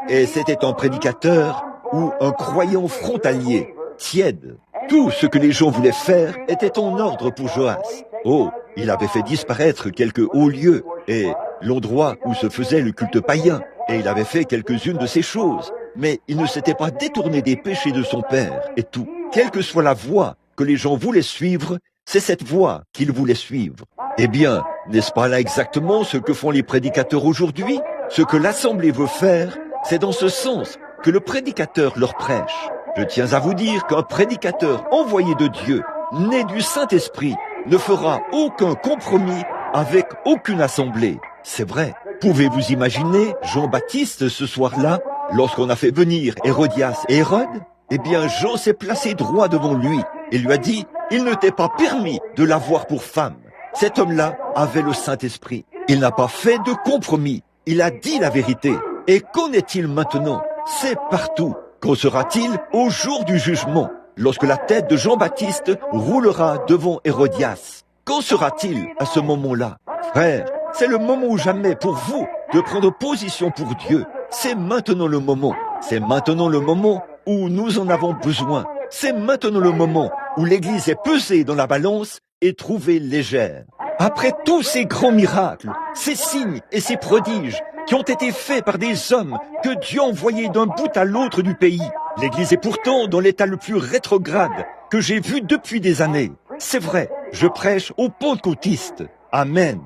Et c'était un prédicateur ou un croyant frontalier, tiède. Tout ce que les gens voulaient faire était en ordre pour Joas. Oh, il avait fait disparaître quelques hauts lieux et l'endroit où se faisait le culte païen, et il avait fait quelques-unes de ces choses. Mais il ne s'était pas détourné des péchés de son père et tout. Quelle que soit la voie que les gens voulaient suivre, c'est cette voie qu'ils voulaient suivre. Eh bien, n'est-ce pas là exactement ce que font les prédicateurs aujourd'hui? Ce que l'Assemblée veut faire, c'est dans ce sens que le prédicateur leur prêche. Je tiens à vous dire qu'un prédicateur envoyé de Dieu, né du Saint-Esprit, ne fera aucun compromis avec aucune assemblée. C'est vrai. Pouvez-vous imaginer Jean-Baptiste ce soir-là, lorsqu'on a fait venir Hérodias et Hérode? Eh bien, Jean s'est placé droit devant lui et lui a dit, il ne t'est pas permis de l'avoir pour femme. Cet homme-là avait le Saint-Esprit. Il n'a pas fait de compromis. Il a dit la vérité. Et qu'en est-il maintenant? C'est partout. Qu'en sera-t-il au jour du jugement, lorsque la tête de Jean-Baptiste roulera devant Hérodias? Qu'en sera-t-il à ce moment-là? Frère, c'est le moment ou jamais pour vous de prendre position pour Dieu. C'est maintenant le moment. C'est maintenant le moment où nous en avons besoin. C'est maintenant le moment où l'Église est pesée dans la balance et trouvée légère. Après tous ces grands miracles, ces signes et ces prodiges qui ont été faits par des hommes que Dieu a envoyés d'un bout à l'autre du pays, l'Église est pourtant dans l'état le plus rétrograde que j'ai vu depuis des années. C'est vrai, je prêche aux pentecôtistes. Amen.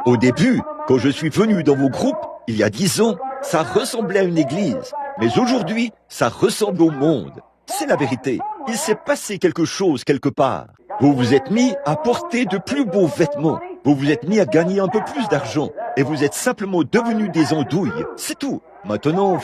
Au début, quand je suis venu dans vos groupes, il y a 10 ans, ça ressemblait à une église. Mais aujourd'hui, ça ressemble au monde. C'est la vérité. Il s'est passé quelque chose quelque part. Vous vous êtes mis à porter de plus beaux vêtements. Vous vous êtes mis à gagner un peu plus d'argent. Et vous êtes simplement devenus des andouilles. C'est tout. Maintenant,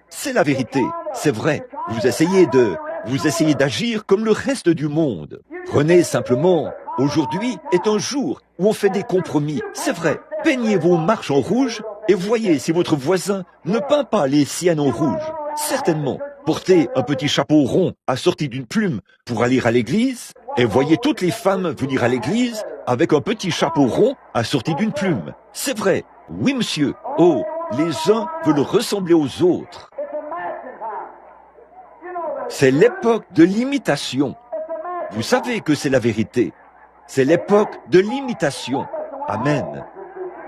c'est la vérité. C'est vrai, vous essayez d'agir comme le reste du monde. Prenez simplement, aujourd'hui est un jour où on fait des compromis. C'est vrai, peignez vos marches en rouge et voyez si votre voisin ne peint pas les siennes en rouge. Certainement, portez un petit chapeau rond assorti d'une plume pour aller à l'église et voyez toutes les femmes venir à l'église avec un petit chapeau rond assorti d'une plume. C'est vrai, oui monsieur. Oh, les uns veulent ressembler aux autres. C'est l'époque de l'imitation. Vous savez que c'est la vérité. C'est l'époque de l'imitation. Amen.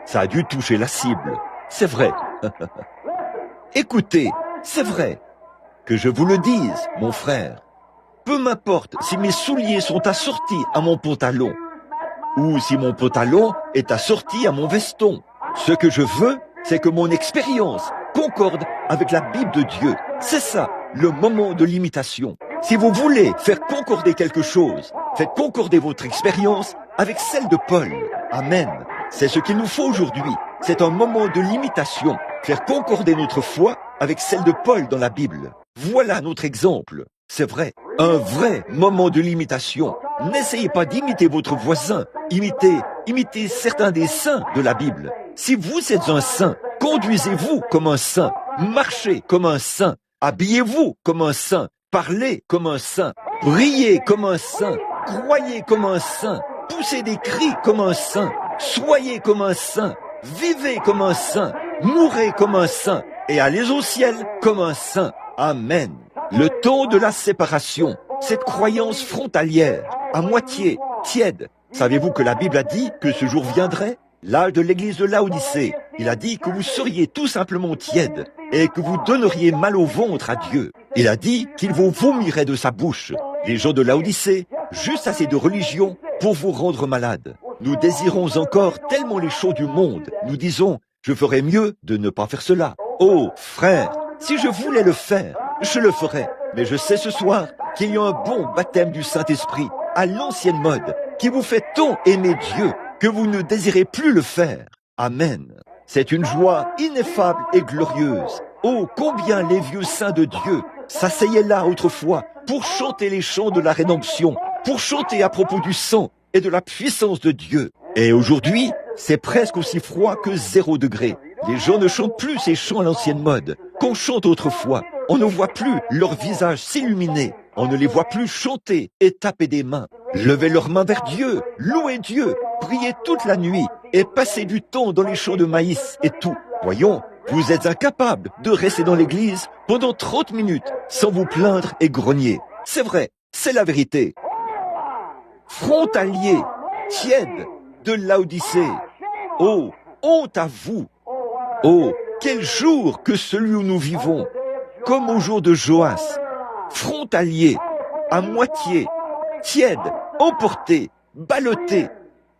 Ça a dû toucher la cible. C'est vrai. Écoutez, c'est vrai. Que je vous le dise, mon frère. Peu m'importe si mes souliers sont assortis à mon pantalon ou si mon pantalon est assorti à mon veston. Ce que je veux, c'est que mon expérience concorde avec la Bible de Dieu. C'est ça, le moment de l'imitation. Si vous voulez faire concorder quelque chose, faites concorder votre expérience avec celle de Paul. Amen. C'est ce qu'il nous faut aujourd'hui. C'est un moment de l'imitation. Faire concorder notre foi avec celle de Paul dans la Bible. Voilà notre exemple. C'est vrai, un vrai moment de l'imitation. N'essayez pas d'imiter votre voisin. Imitez certains des saints de la Bible. Si vous êtes un saint, conduisez-vous comme un saint. Marchez comme un saint. Habillez-vous comme un saint. Parlez comme un saint. Priez comme un saint. Croyez comme un saint. Poussez des cris comme un saint. Soyez comme un saint. Vivez comme un saint. Mourez comme un saint. Et allez au ciel comme un saint. Amen. Le temps de la séparation, cette croyance frontalière, à moitié, tiède. Savez-vous que la Bible a dit que ce jour viendrait? L'âge de l'église de Laodicée, il a dit que vous seriez tout simplement tiède et que vous donneriez mal au ventre à Dieu. Il a dit qu'il vous vomirait de sa bouche. Les gens de Laodicée, juste assez de religion pour vous rendre malade. Nous désirons encore tellement les choses du monde. Nous disons, je ferais mieux de ne pas faire cela. Oh, frère, si je voulais le faire, je le ferais. Mais je sais ce soir qu'il y a un bon baptême du Saint-Esprit à l'ancienne mode qui vous fait tant aimer Dieu que vous ne désirez plus le faire. Amen. C'est une joie ineffable et glorieuse. Oh, combien les vieux saints de Dieu s'asseyaient là autrefois pour chanter les chants de la rédemption, pour chanter à propos du sang et de la puissance de Dieu. Et aujourd'hui, c'est presque aussi froid que 0 degré. Les gens ne chantent plus ces chants à l'ancienne mode qu'on chante autrefois. On ne voit plus leur visage s'illuminer. On ne les voit plus chanter et taper des mains. Lever leurs mains vers Dieu, louer Dieu, prier toute la nuit et passer du temps dans les champs de maïs et tout. Voyons, vous êtes incapable de rester dans l'église pendant 30 minutes sans vous plaindre et grogner. C'est vrai, c'est la vérité. Frontalier, tiède de Laodicée. Oh, honte à vous. Oh, quel jour que celui où nous vivons, comme au jour de Joas, frontalier, à moitié, tiède, emporté, ballotté,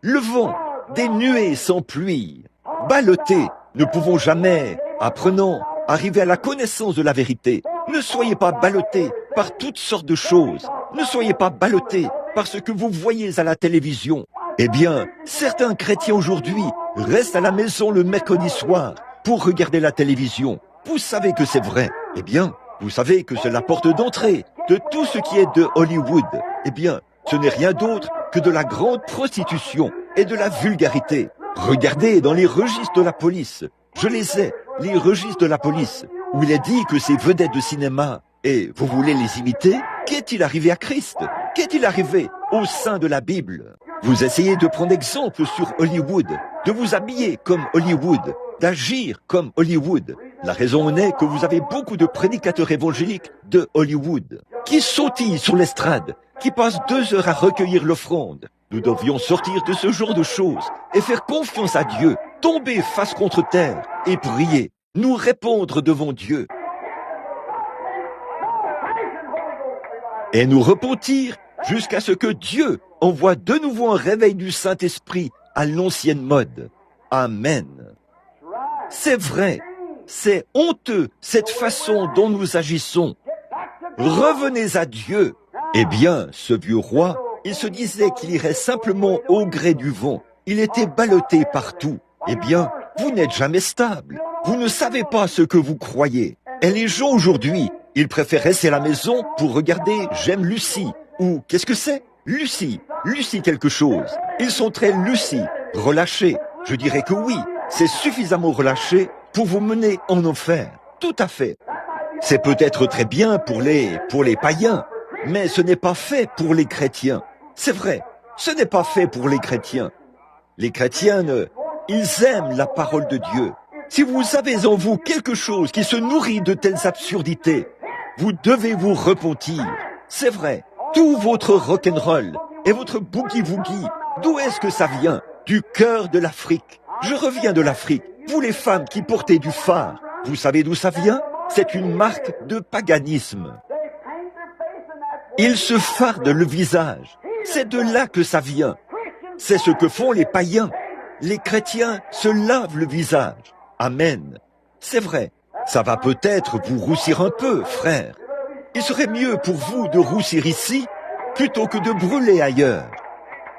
le vent, des nuées sans pluie, ballotté, ne pouvons jamais, apprenant, arriver à la connaissance de la vérité. Ne soyez pas ballottés par toutes sortes de choses. Ne soyez pas ballottés par ce que vous voyez à la télévision. Eh bien, certains chrétiens aujourd'hui restent à la maison le mercredi soir pour regarder la télévision. Vous savez que c'est vrai. Eh bien, vous savez que c'est la porte d'entrée de tout ce qui est de Hollywood. Eh bien, ce n'est rien d'autre que de la grande prostitution et de la vulgarité. Regardez dans les registres de la police. Je les ai, les registres de la police, où il est dit que ces vedettes de cinéma, et vous voulez les imiter? Qu'est-il arrivé à Christ? Qu'est-il arrivé au sein de la Bible? Vous essayez de prendre exemple sur Hollywood, de vous habiller comme Hollywood, d'agir comme Hollywood. La raison en est que vous avez beaucoup de prédicateurs évangéliques de Hollywood qui sautillent sur l'estrade, qui passent 2 heures à recueillir l'offrande. Nous devions sortir de ce genre de choses et faire confiance à Dieu, tomber face contre terre et prier, nous répondre devant Dieu et nous repentir jusqu'à ce que Dieu envoie de nouveau un réveil du Saint-Esprit à l'ancienne mode. Amen. C'est vrai, c'est honteux cette façon dont nous agissons. Revenez à Dieu. Eh bien, ce vieux roi, il se disait qu'il irait simplement au gré du vent. Il était ballotté partout. Eh bien, vous n'êtes jamais stable. Vous ne savez pas ce que vous croyez. Et les gens aujourd'hui, Ils préfèrent rester à la maison pour regarder J'aime Lucie. Ou qu'est-ce que c'est? Lucie quelque chose. Ils sont très Lucie, relâchés. Je dirais que oui, c'est suffisamment relâché pour vous mener en enfer. Tout à fait. C'est peut-être très bien pour les païens, mais ce n'est pas fait pour les chrétiens. C'est vrai, ce n'est pas fait pour les chrétiens. Les chrétiens, ils aiment la parole de Dieu. Si vous avez en vous quelque chose qui se nourrit de telles absurdités, vous devez vous repentir. C'est vrai, tout votre rock'n'roll et votre boogie-woogie, d'où est-ce que ça vient? Du cœur de l'Afrique. Je reviens de l'Afrique. Vous les femmes qui portez du fard, vous savez d'où ça vient? C'est une marque de paganisme. Ils se fardent le visage. C'est de là que ça vient. C'est ce que font les païens. Les chrétiens se lavent le visage. Amen. C'est vrai. Ça va peut-être vous roussir un peu, frère. Il serait mieux pour vous de roussir ici plutôt que de brûler ailleurs.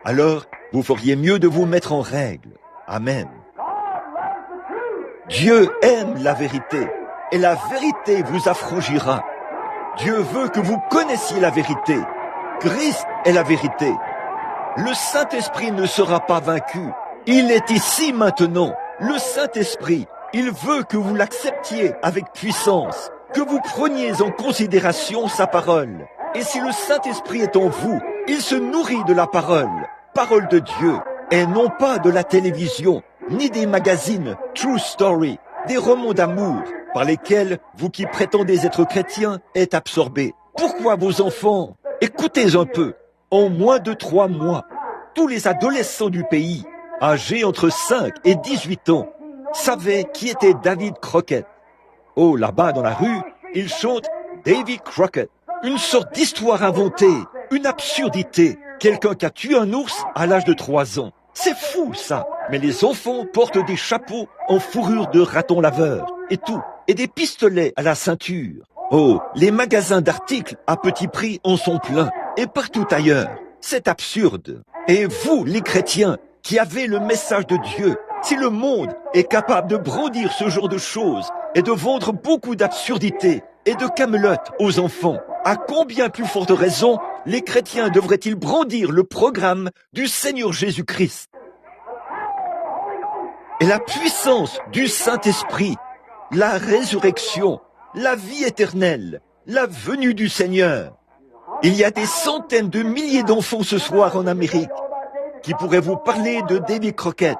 Alors, vous feriez mieux de vous mettre en règle. Amen. Dieu aime la vérité et la vérité vous affranchira. Dieu veut que vous connaissiez la vérité. Christ est la vérité. Le Saint-Esprit ne sera pas vaincu. Il est ici maintenant. Le Saint-Esprit, il veut que vous l'acceptiez avec puissance, que vous preniez en considération sa parole. Et si le Saint-Esprit est en vous, il se nourrit de la parole de Dieu, et non pas de la télévision, ni des magazines True Story, des romans d'amour, par lesquels vous qui prétendez être chrétiens êtes absorbés. Pourquoi vos enfants? Écoutez un peu. En moins de 3 mois, tous les adolescents du pays, âgés entre 5 et 18 ans, savaient qui était David Crockett. Oh, là-bas dans la rue, ils chantent Davy Crockett. Une sorte d'histoire inventée, une absurdité. Quelqu'un qui a tué un ours à l'âge de 3 ans. C'est fou, ça. Mais les enfants portent des chapeaux en fourrure de raton laveur et tout. Et des pistolets à la ceinture. Oh, les magasins d'articles à petit prix en sont pleins. Et partout ailleurs. C'est absurde. Et vous, les chrétiens, qui avez le message de Dieu, si le monde est capable de brandir ce genre de choses et de vendre beaucoup d'absurdités et de camelotes aux enfants, à combien plus forte raison les chrétiens devraient-ils brandir le programme du Seigneur Jésus-Christ? Et la puissance du Saint-Esprit, la résurrection, la vie éternelle, la venue du Seigneur. Il y a des centaines de milliers d'enfants ce soir en Amérique qui pourraient vous parler de Davy Crockett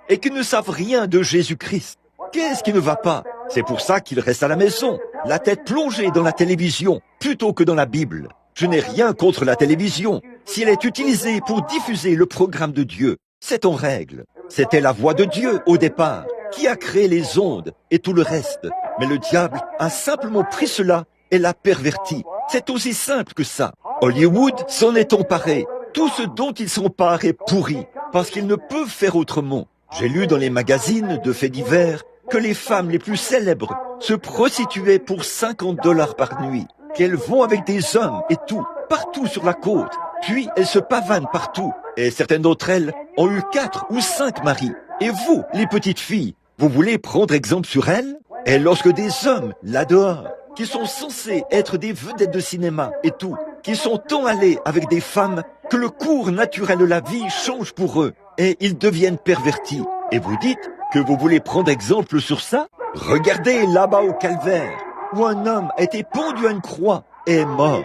et qui ne savent rien de Jésus-Christ. Qu'est-ce qui ne va pas? C'est pour ça qu'ils restent à la maison, la tête plongée dans la télévision plutôt que dans la Bible. Je n'ai rien contre la télévision. Si elle est utilisée pour diffuser le programme de Dieu, c'est en règle. C'était la voix de Dieu au départ, qui a créé les ondes et tout le reste. Mais le diable a simplement pris cela et l'a perverti. C'est aussi simple que ça. Hollywood s'en est emparé. Tout ce dont ils s'emparent est pourri, parce qu'ils ne peuvent faire autrement. J'ai lu dans les magazines de faits divers que les femmes les plus célèbres se prostituaient pour $50 par nuit, qu'elles vont avec des hommes et tout, partout sur la côte. Puis elles se pavanent partout, et certaines d'entre elles ont eu 4 ou 5 maris. Et vous, les petites filles, vous voulez prendre exemple sur elles? Et lorsque des hommes, là dehors, qui sont censés être des vedettes de cinéma et tout, qui sont tant allés avec des femmes que le cours naturel de la vie change pour eux, et ils deviennent pervertis. Et vous dites que vous voulez prendre exemple sur ça? Regardez là-bas au calvaire, où un homme a été pendu à une croix et est mort.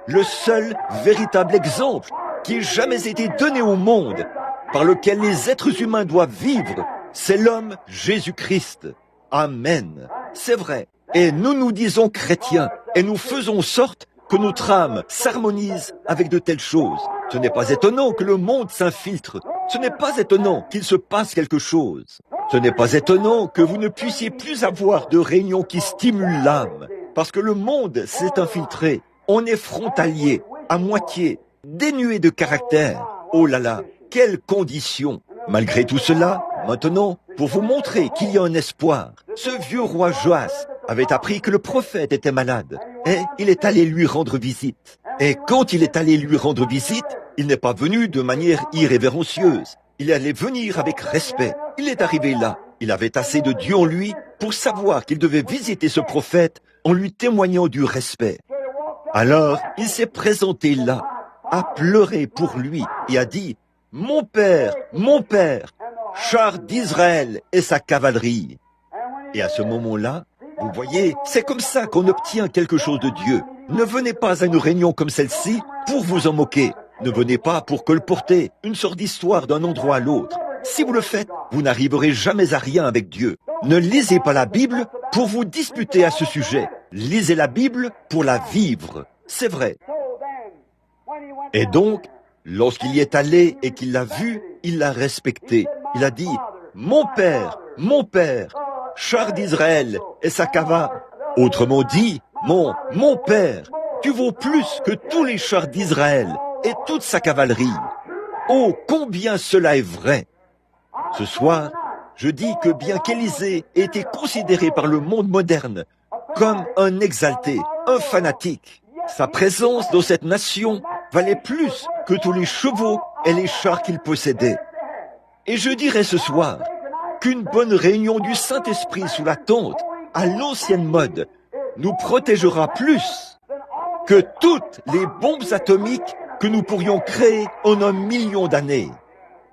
Le seul véritable exemple qui ait jamais été donné au monde, par lequel les êtres humains doivent vivre, c'est l'homme Jésus-Christ. Amen. C'est vrai. Et nous nous disons chrétiens, et nous faisons en sorte que notre âme s'harmonise avec de telles choses. Ce n'est pas étonnant que le monde s'infiltre. Ce n'est pas étonnant qu'il se passe quelque chose. Ce n'est pas étonnant que vous ne puissiez plus avoir de réunions qui stimulent l'âme, parce que le monde s'est infiltré. On est frontalier, à moitié, dénué de caractère. Oh là là, quelles conditions! Malgré tout cela, maintenant, pour vous montrer qu'il y a un espoir, ce vieux roi Joas avait appris que le prophète était malade, et il est allé lui rendre visite. Et quand il est allé lui rendre visite, il n'est pas venu de manière irrévérencieuse. Il allait venir avec respect. Il est arrivé là. Il avait assez de Dieu en lui pour savoir qu'il devait visiter ce prophète en lui témoignant du respect. Alors, il s'est présenté là, a pleuré pour lui et a dit « Mon père, char d'Israël et sa cavalerie ». Et à ce moment-là, vous voyez, c'est comme ça qu'on obtient quelque chose de Dieu. Ne venez pas à une réunion comme celle-ci pour vous en moquer. Ne venez pas pour colporter une sorte d'histoire d'un endroit à l'autre. Si vous le faites, vous n'arriverez jamais à rien avec Dieu. Ne lisez pas la Bible pour vous disputer à ce sujet. Lisez la Bible pour la vivre. C'est vrai. Et donc, lorsqu'il y est allé et qu'il l'a vu, il l'a respecté. Il a dit, « Mon père, char d'Israël et sa cavalerie. » Autrement dit, mon père, tu vaux plus que tous les chars d'Israël et toute sa cavalerie. Oh, combien cela est vrai! Ce soir, je dis que bien qu'Élisée ait été considéré par le monde moderne comme un exalté, un fanatique, sa présence dans cette nation valait plus que tous les chevaux et les chars qu'il possédait. Et je dirais ce soir qu'une bonne réunion du Saint-Esprit sous la tente, à l'ancienne mode, nous protégera plus que toutes les bombes atomiques que nous pourrions créer en 1 million d'années.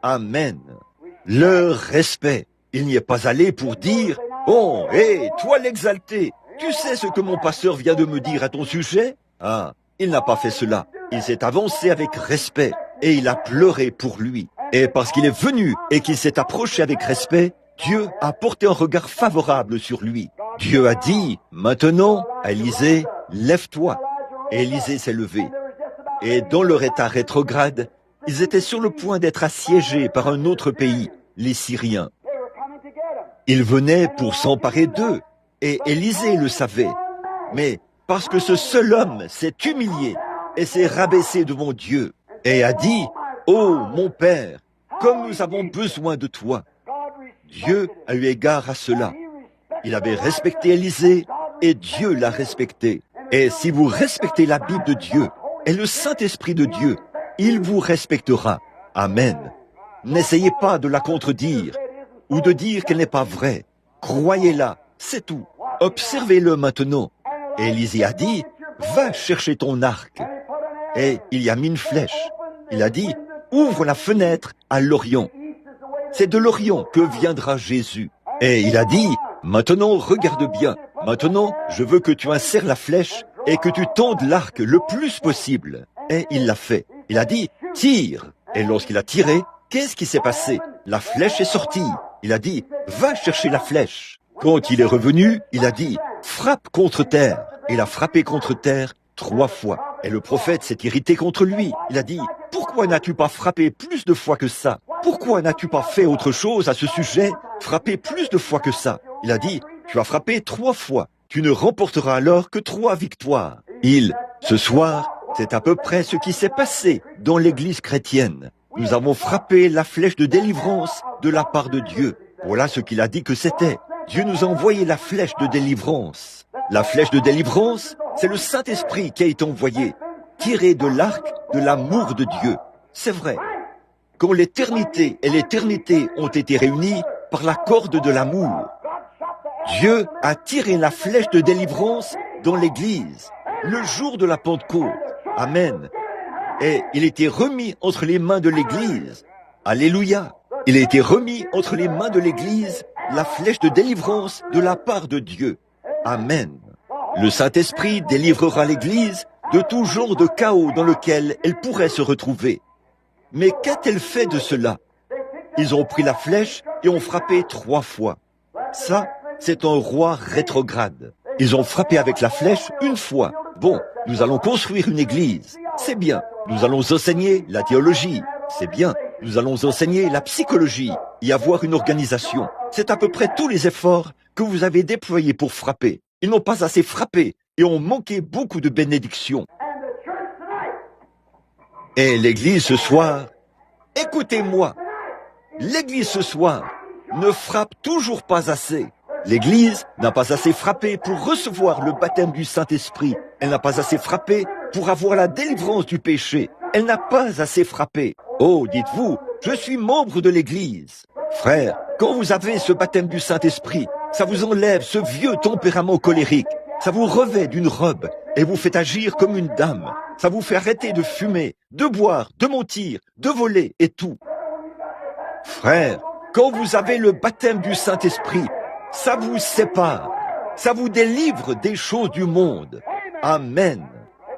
Amen. Leur respect. Il n'y est pas allé pour dire « Bon, hé, toi l'exalté, tu sais ce que mon pasteur vient de me dire à ton sujet ?» Ah, il n'a pas fait cela. Il s'est avancé avec respect et il a pleuré pour lui. Et parce qu'il est venu et qu'il s'est approché avec respect, Dieu a porté un regard favorable sur lui. Dieu a dit, maintenant, Élisée, lève-toi. Et Élisée s'est levé. Et dans leur état rétrograde, ils étaient sur le point d'être assiégés par un autre pays, les Syriens. Ils venaient pour s'emparer d'eux, et Élisée le savait. Mais parce que ce seul homme s'est humilié et s'est rabaissé devant Dieu, et a dit, « Oh, mon Père, comme nous avons besoin de toi !» Dieu a eu égard à cela. Il avait respecté Élisée et Dieu l'a respecté. Et si vous respectez la Bible de Dieu et le Saint-Esprit de Dieu, il vous respectera. Amen. N'essayez pas de la contredire ou de dire qu'elle n'est pas vraie. Croyez-la, c'est tout. Observez-le maintenant. Et Élisée a dit, va chercher ton arc. Et il y a mis une flèche. Il a dit, ouvre la fenêtre à l'Orient. C'est de l'Orient que viendra Jésus. Et il a dit, maintenant regarde bien. Maintenant, je veux que tu insères la flèche et que tu tendes l'arc le plus possible. Et il l'a fait. Il a dit, tire. Et lorsqu'il a tiré, qu'est-ce qui s'est passé? La flèche est sortie. Il a dit, va chercher la flèche. Quand il est revenu, il a dit, frappe contre terre. Il a frappé contre terre 3 fois. Et le prophète s'est irrité contre lui. Il a dit, pourquoi n'as-tu pas frappé plus de fois que ça? Pourquoi n'as-tu pas fait autre chose à ce sujet? Frappé plus de fois que ça. Il a dit, tu as frappé 3 fois. Tu ne remporteras alors que 3 victoires. Ce soir, c'est à peu près ce qui s'est passé dans l'église chrétienne. Nous avons frappé la flèche de délivrance de la part de Dieu. Voilà ce qu'il a dit que c'était. Dieu nous a envoyé la flèche de délivrance. La flèche de délivrance, c'est le Saint-Esprit qui a été envoyé, tiré de l'arc de l'amour de Dieu. C'est vrai. Quand l'éternité et l'éternité ont été réunies par la corde de l'amour, Dieu a tiré la flèche de délivrance dans l'église, le jour de la Pentecôte. Amen. Et il était remis entre les mains de l'église. Alléluia. Il a été remis entre les mains de l'église la flèche de délivrance de la part de Dieu. Amen. Le Saint-Esprit délivrera l'église de tout genre de chaos dans lequel elle pourrait se retrouver. Mais qu'a-t-elle fait de cela? Ils ont pris la flèche et ont frappé 3 fois. Ça, c'est un roi rétrograde. Ils ont frappé avec la flèche 1 fois. Bon, nous allons construire une église. C'est bien. Nous allons enseigner la théologie. C'est bien. Nous allons enseigner la psychologie, y avoir une organisation. C'est à peu près tous les efforts que vous avez déployés pour frapper. Ils n'ont pas assez frappé et ont manqué beaucoup de bénédictions. Et l'église ce soir, écoutez-moi, l'église ce soir ne frappe toujours pas assez. L'église n'a pas assez frappé pour recevoir le baptême du Saint-Esprit. Elle n'a pas assez frappé pour avoir la délivrance du péché. Elle n'a pas assez frappé. Oh, dites-vous, je suis membre de l'église. Frère, quand vous avez ce baptême du Saint-Esprit, ça vous enlève ce vieux tempérament colérique. Ça vous revêt d'une robe et vous fait agir comme une dame. Ça vous fait arrêter de fumer, de boire, de mentir, de voler et tout. Frère, quand vous avez le baptême du Saint-Esprit, ça vous sépare. Ça vous délivre des choses du monde. Amen.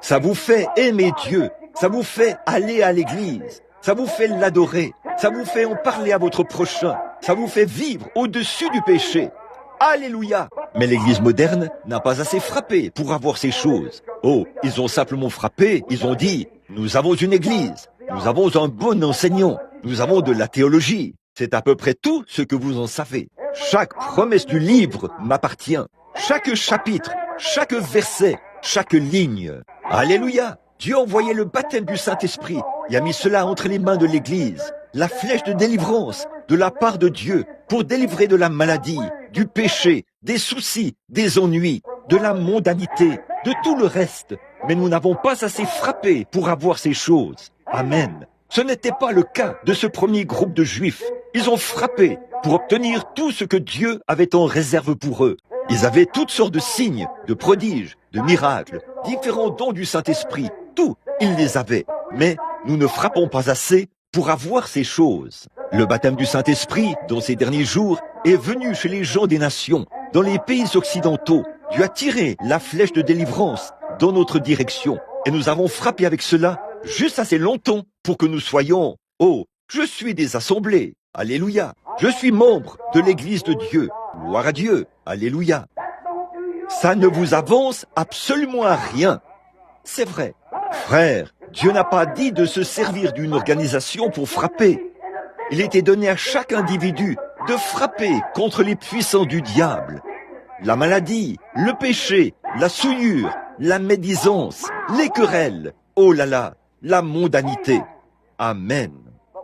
Ça vous fait aimer Dieu. Ça vous fait aller à l'église. Ça vous fait l'adorer. Ça vous fait en parler à votre prochain. Ça vous fait vivre au-dessus du péché. Alléluia. Mais l'église moderne n'a pas assez frappé pour avoir ces choses. Oh, ils ont simplement frappé, ils ont dit, nous avons une église, nous avons un bon enseignant, nous avons de la théologie. C'est à peu près tout ce que vous en savez. Chaque promesse du livre m'appartient. Chaque chapitre, chaque verset, chaque ligne. Alléluia. Dieu a envoyé le baptême du Saint-Esprit. Il a mis cela entre les mains de l'Église. La flèche de délivrance de la part de Dieu pour délivrer de la maladie, du péché, des soucis, des ennuis, de la mondanité, de tout le reste. Mais nous n'avons pas assez frappé pour avoir ces choses. Amen. Ce n'était pas le cas de ce premier groupe de Juifs. Ils ont frappé pour obtenir tout ce que Dieu avait en réserve pour eux. Ils avaient toutes sortes de signes, de prodiges, de miracles, différents dons du Saint-Esprit. Tout, ils les avaient. Mais nous ne frappons pas assez pour avoir ces choses. Le baptême du Saint-Esprit, dans ces derniers jours, est venu chez les gens des nations, dans les pays occidentaux. Dieu a tiré la flèche de délivrance dans notre direction. Et nous avons frappé avec cela juste assez longtemps pour que nous soyons, oh, je suis des assemblées. Alléluia. Je suis membre de l'Église de Dieu. Gloire à Dieu. Alléluia. Ça ne vous avance absolument à rien. C'est vrai. Frère, Dieu n'a pas dit de se servir d'une organisation pour frapper. Il était donné à chaque individu de frapper contre les puissants du diable. La maladie, le péché, la souillure, la médisance, les querelles, oh là là, la mondanité. Amen.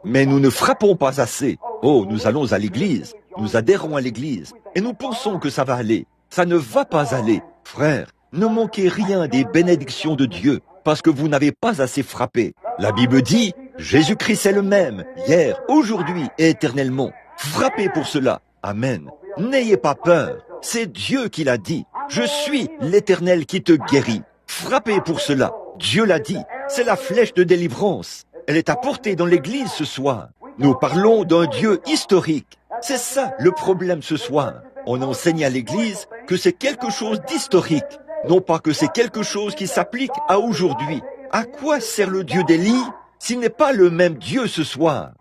Mais nous ne frappons pas assez. Oh, nous allons à l'église, nous adhérons à l'église, et nous pensons que ça va aller. Ça ne va pas aller. Frère, ne manquez rien des bénédictions de Dieu, parce que vous n'avez pas assez frappé. La Bible dit, Jésus-Christ est le même, hier, aujourd'hui et éternellement. Frappez pour cela. Amen. N'ayez pas peur. C'est Dieu qui l'a dit. Je suis l'Éternel qui te guérit. Frappez pour cela. Dieu l'a dit. C'est la flèche de délivrance. Elle est à portée dans l'église ce soir. Nous parlons d'un Dieu historique. C'est ça le problème ce soir. On enseigne à l'église que c'est quelque chose d'historique. Non pas que c'est quelque chose qui s'applique à aujourd'hui. À quoi sert le Dieu d'Élie s'il n'est pas le même Dieu ce soir?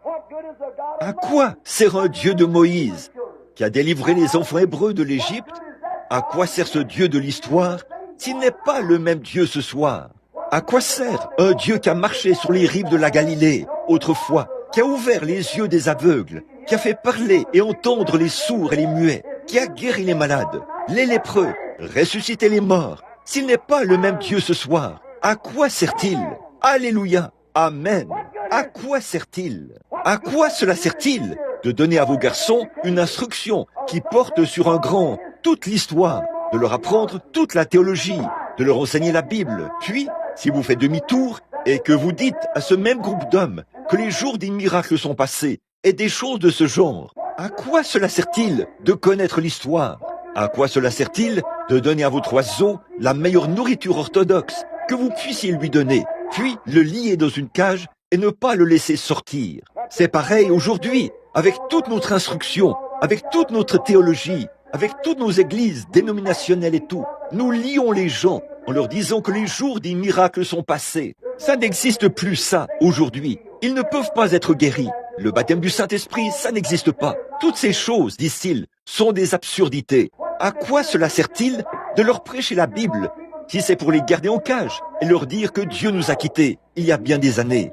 À quoi sert un Dieu de Moïse qui a délivré les enfants hébreux de l'Égypte? À quoi sert ce Dieu de l'histoire s'il n'est pas le même Dieu ce soir? À quoi sert un Dieu qui a marché sur les rives de la Galilée autrefois, qui a ouvert les yeux des aveugles, qui a fait parler et entendre les sourds et les muets, qui a guéri les malades, les lépreux, ressuscité les morts? S'il n'est pas le même Dieu ce soir, à quoi sert-il? Alléluia. Amen. À quoi sert-il? À quoi cela sert-il de donner à vos garçons une instruction qui porte sur un grand toute l'histoire, de leur apprendre toute la théologie, de leur enseigner la Bible, puis, si vous faites demi-tour et que vous dites à ce même groupe d'hommes que les jours des miracles sont passés et des choses de ce genre, à quoi cela sert-il de connaître l'histoire? À quoi cela sert-il de donner à votre oiseau la meilleure nourriture orthodoxe que vous puissiez lui donner, puis le lier dans une cage et ne pas le laisser sortir? C'est pareil aujourd'hui, avec toute notre instruction, avec toute notre théologie, avec toutes nos églises dénominationnelles et tout. Nous lions les gens en leur disant que les jours des miracles sont passés. Ça n'existe plus ça aujourd'hui. Ils ne peuvent pas être guéris. Le baptême du Saint-Esprit, ça n'existe pas. Toutes ces choses, disent-ils, sont des absurdités. À quoi cela sert-il de leur prêcher la Bible si c'est pour les garder en cage et leur dire que Dieu nous a quittés il y a bien des années?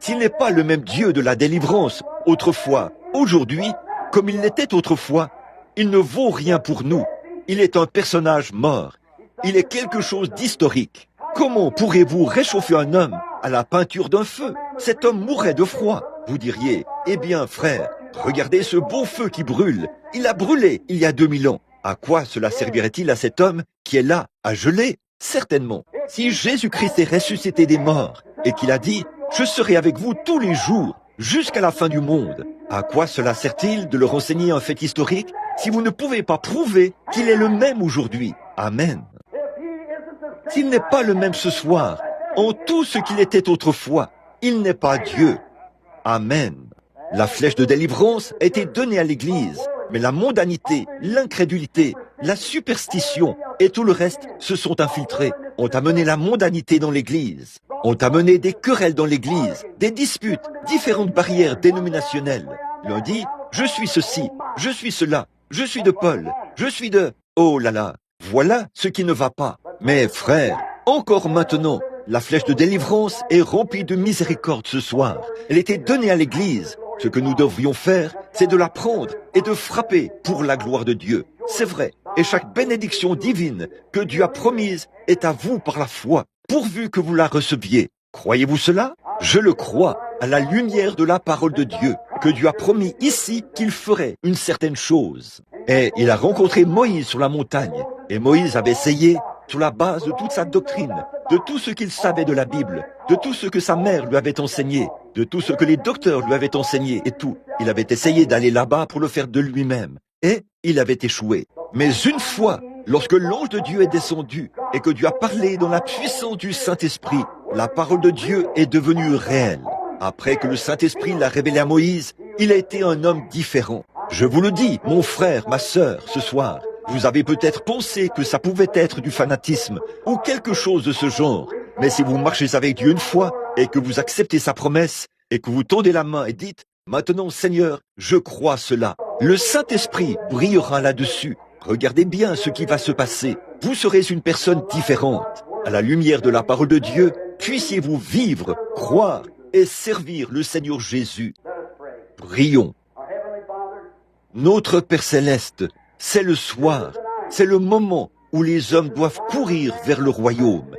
S'il n'est pas le même Dieu de la délivrance autrefois, aujourd'hui, comme il l'était autrefois, il ne vaut rien pour nous. Il est un personnage mort. Il est quelque chose d'historique. Comment pourrez-vous réchauffer un homme à la peinture d'un feu? Cet homme mourrait de froid. Vous diriez, eh bien frère, regardez ce beau feu qui brûle. Il a brûlé il y a 2000 ans. À quoi cela servirait-il à cet homme qui est là, à geler? Certainement. Si Jésus-Christ est ressuscité des morts et qu'il a dit, je serai avec vous tous les jours, jusqu'à la fin du monde, à quoi cela sert-il de leur enseigner un fait historique si vous ne pouvez pas prouver qu'il est le même aujourd'hui? Amen. S'il n'est pas le même ce soir, en tout ce qu'il était autrefois, il n'est pas Dieu. Amen. La flèche de délivrance a été donnée à l'Église, mais la mondanité, l'incrédulité, la superstition et tout le reste se sont infiltrés, ont amené la mondanité dans l'Église, ont amené des querelles dans l'Église, des disputes, différentes barrières dénominationnelles. L'un dit, je suis ceci, je suis cela, je suis de Paul, je suis de... Oh là là, voilà ce qui ne va pas. Mais frères, encore maintenant, la flèche de délivrance est remplie de miséricorde ce soir. Elle était donnée à l'Église. Ce que nous devrions faire, c'est de la prendre et de frapper pour la gloire de Dieu. C'est vrai. Et chaque bénédiction divine que Dieu a promise est à vous par la foi, pourvu que vous la receviez. Croyez-vous cela? Je le crois, à la lumière de la parole de Dieu, que Dieu a promis ici qu'il ferait une certaine chose. Et il a rencontré Moïse sur la montagne. Et Moïse avait essayé, sur la base de toute sa doctrine, de tout ce qu'il savait de la Bible, de tout ce que sa mère lui avait enseigné, de tout ce que les docteurs lui avaient enseigné et tout. Il avait essayé d'aller là-bas pour le faire de lui-même. Et il avait échoué. Mais une fois, lorsque l'ange de Dieu est descendu et que Dieu a parlé dans la puissance du Saint-Esprit, la parole de Dieu est devenue réelle. Après que le Saint-Esprit l'a révélé à Moïse, il a été un homme différent. Je vous le dis, mon frère, ma sœur, ce soir, vous avez peut-être pensé que ça pouvait être du fanatisme ou quelque chose de ce genre. Mais si vous marchez avec Dieu une fois et que vous acceptez sa promesse et que vous tendez la main et dites « Maintenant, Seigneur, je crois cela », le Saint-Esprit brillera là-dessus. Regardez bien ce qui va se passer. Vous serez une personne différente. À la lumière de la parole de Dieu, puissiez-vous vivre, croire et servir le Seigneur Jésus. Prions. Notre Père Céleste, c'est le soir, c'est le moment où les hommes doivent courir vers le royaume.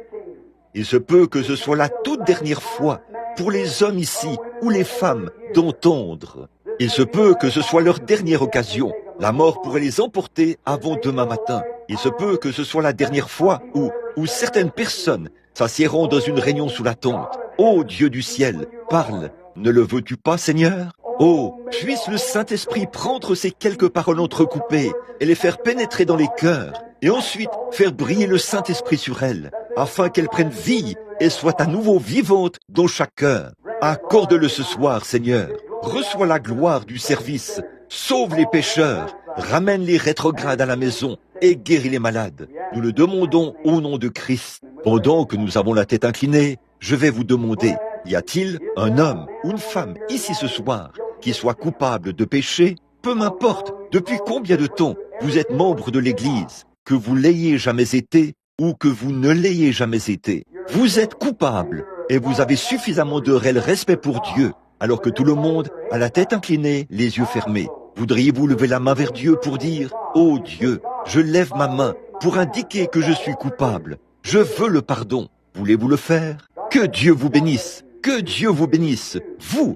Il se peut que ce soit la toute dernière fois pour les hommes ici ou les femmes d'entendre. Il se peut que ce soit leur dernière occasion. La mort pourrait les emporter avant demain matin. Il se peut que ce soit la dernière fois où certaines personnes s'assiéront dans une réunion sous la tente. Ô Dieu du ciel, parle. Ne le veux-tu pas, Seigneur? Oh, puisse le Saint-Esprit prendre ces quelques paroles entrecoupées et les faire pénétrer dans les cœurs, et ensuite faire briller le Saint-Esprit sur elles, afin qu'elles prennent vie et soient à nouveau vivantes dans chaque cœur. Accorde-le ce soir, Seigneur. Reçois la gloire du service. Sauve les pécheurs. Ramène les rétrogrades à la maison et guéris les malades. Nous le demandons au nom de Christ. Pendant que nous avons la tête inclinée, je vais vous demander, y a-t-il un homme ou une femme ici ce soir qui soit coupable de péché? Peu m'importe depuis combien de temps vous êtes membre de l'Église, que vous l'ayez jamais été ou que vous ne l'ayez jamais été. Vous êtes coupable et vous avez suffisamment de réel respect pour Dieu, alors que tout le monde a la tête inclinée, les yeux fermés. Voudriez-vous lever la main vers Dieu pour dire « Oh Dieu, je lève ma main pour indiquer que je suis coupable. Je veux le pardon. » Voulez-vous le faire? Que Dieu vous bénisse. Que Dieu vous bénisse. Vous.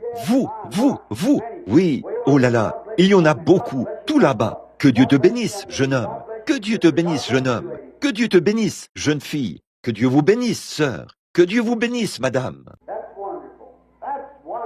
Oui, oh là là, il y en a beaucoup, tout là-bas. Que Dieu te bénisse, jeune homme. Que Dieu te bénisse, jeune homme. Que Dieu te bénisse, jeune fille. Que Dieu vous bénisse, sœur. Que Dieu vous bénisse, madame.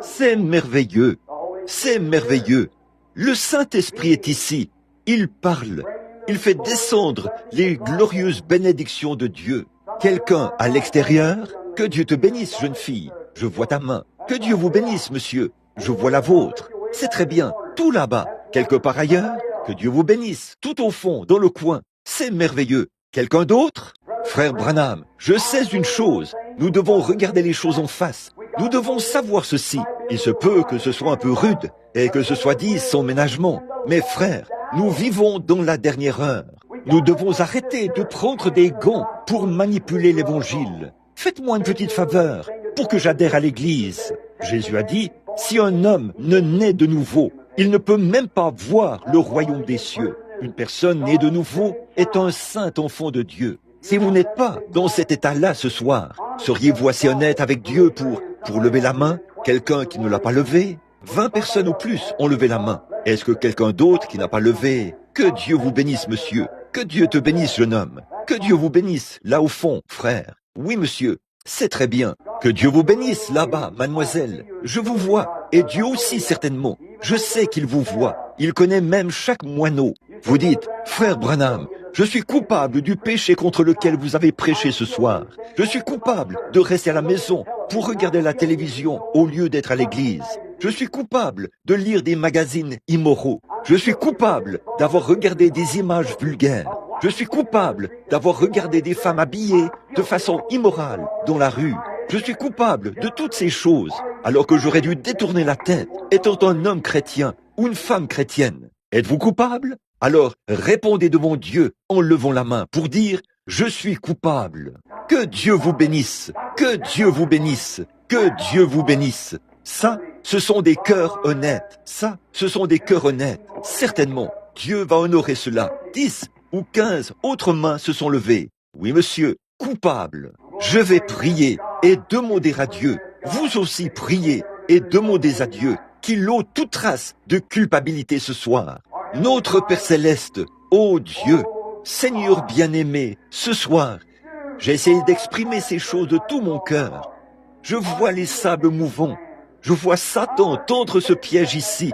C'est merveilleux. C'est merveilleux. Le Saint-Esprit est ici. Il parle. Il fait descendre les glorieuses bénédictions de Dieu. Quelqu'un à l'extérieur? Que Dieu te bénisse, jeune fille. Je vois ta main. Que Dieu vous bénisse, monsieur. Je vois la vôtre. C'est très bien. Tout là-bas. Quelque part ailleurs? Que Dieu vous bénisse. Tout au fond, dans le coin. C'est merveilleux. Quelqu'un d'autre? Frère Branham, je sais une chose. Nous devons regarder les choses en face. Nous devons savoir ceci. Il se peut que ce soit un peu rude et que ce soit dit sans ménagement. Mais frères, nous vivons dans la dernière heure. Nous devons arrêter de prendre des gants pour manipuler l'évangile. Faites-moi une petite faveur pour que j'adhère à l'église. Jésus a dit, si un homme ne naît de nouveau, il ne peut même pas voir le royaume des cieux. Une personne née de nouveau est un saint enfant de Dieu. Si vous n'êtes pas dans cet état-là ce soir, seriez-vous assez honnête avec Dieu pour lever la main? Quelqu'un qui ne l'a pas levé? 20 personnes ou plus ont levé la main. Est-ce que quelqu'un d'autre qui n'a pas levé? Que Dieu vous bénisse, monsieur. Que Dieu te bénisse, jeune homme. Que Dieu vous bénisse, là au fond, frère. Oui, monsieur, c'est très bien. Que Dieu vous bénisse, là-bas, mademoiselle. Je vous vois Et Dieu aussi certainement. Je sais qu'il vous voit. Il connaît même chaque moineau. Vous dites, frère Branham, je suis coupable du péché contre lequel vous avez prêché ce soir. Je suis coupable de rester à la maison pour regarder la télévision au lieu d'être à l'église. Je suis coupable de lire des magazines immoraux. Je suis coupable d'avoir regardé des images vulgaires. Je suis coupable d'avoir regardé des femmes habillées de façon immorale dans la rue. Je suis coupable de toutes ces choses, alors que j'aurais dû détourner la tête, étant un homme chrétien ou une femme chrétienne. Êtes-vous coupable? Alors répondez devant Dieu en levant la main pour dire « Je suis coupable ». Que Dieu vous bénisse, que Dieu vous bénisse, que Dieu vous bénisse. Ça, ce sont des cœurs honnêtes. Ça, ce sont des cœurs honnêtes. Certainement, Dieu va honorer cela. 10 ou 15 autres mains se sont levées. Oui, monsieur, coupable. Je vais prier et demander à Dieu. Vous aussi priez et demandez à Dieu qu'il ôte toute trace de culpabilité ce soir. Notre Père Céleste, ô Dieu, Seigneur bien-aimé, ce soir, j'ai essayé d'exprimer ces choses de tout mon cœur. Je vois les sables mouvants. Je vois Satan tendre ce piège ici,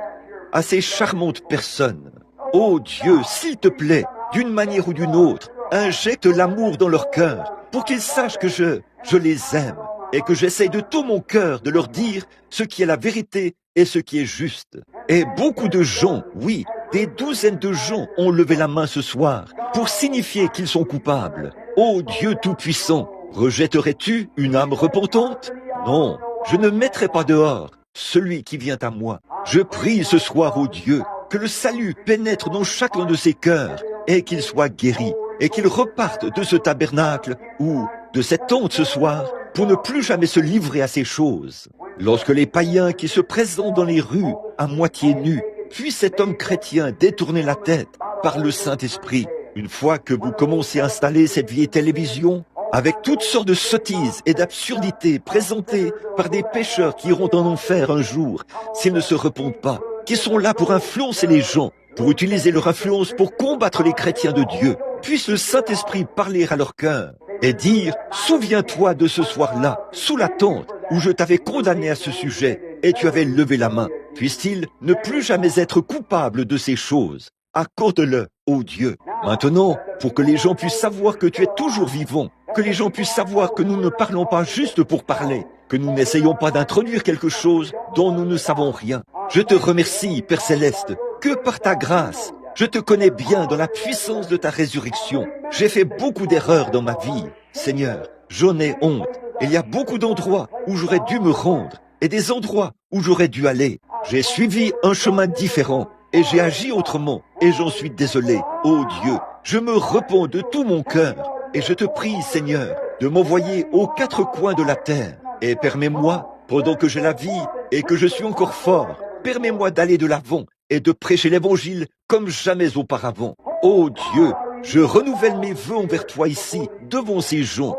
à ces charmantes personnes. Ô Dieu, s'il te plaît, d'une manière ou d'une autre, injecte l'amour dans leur cœur, pour qu'ils sachent que je les aime, et que j'essaie de tout mon cœur de leur dire ce qui est la vérité et ce qui est juste. Et beaucoup de gens, oui, des douzaines de gens ont levé la main ce soir pour signifier qu'ils sont coupables. Ô Dieu Tout-Puissant, rejetterais-tu une âme repentante? Non, je ne mettrai pas dehors celui qui vient à moi. Je prie ce soir, ô Dieu, que le salut pénètre dans chacun de ces cœurs et qu'il soit guéri et qu'il reparte de ce tabernacle ou de cette tente ce soir pour ne plus jamais se livrer à ces choses. Lorsque les païens qui se présentent dans les rues à moitié nus, puis cet homme chrétien détourner la tête par le Saint-Esprit, une fois que vous commencez à installer cette vieille télévision, avec toutes sortes de sottises et d'absurdités présentées par des pécheurs qui iront en enfer un jour s'ils ne se repentent pas, qui sont là pour influencer les gens, pour utiliser leur influence pour combattre les chrétiens de Dieu. Puisse le Saint-Esprit parler à leur cœur et dire « Souviens-toi de ce soir-là, sous la tente, où je t'avais condamné à ce sujet, et tu avais levé la main. Puisse-t-il ne plus jamais être coupable de ces choses. Accorde-le, ô Dieu. Maintenant, pour que les gens puissent savoir que tu es toujours vivant, que les gens puissent savoir que nous ne parlons pas juste pour parler, que nous n'essayons pas d'introduire quelque chose dont nous ne savons rien. Je te remercie, Père Céleste, que par ta grâce, je te connais bien dans la puissance de ta résurrection. J'ai fait beaucoup d'erreurs dans ma vie. Seigneur, j'en ai honte. Il y a beaucoup d'endroits où j'aurais dû me rendre et des endroits où j'aurais dû aller. J'ai suivi un chemin différent et j'ai agi autrement et j'en suis désolé. Ô Dieu, je me repens de tout mon cœur et je te prie, Seigneur, de m'envoyer aux quatre coins de la terre et permets-moi, pendant que j'ai la vie et que je suis encore fort, permets-moi d'aller de l'avant et de prêcher l'évangile comme jamais auparavant. Ô Dieu, je renouvelle mes vœux envers toi ici, devant ces gens.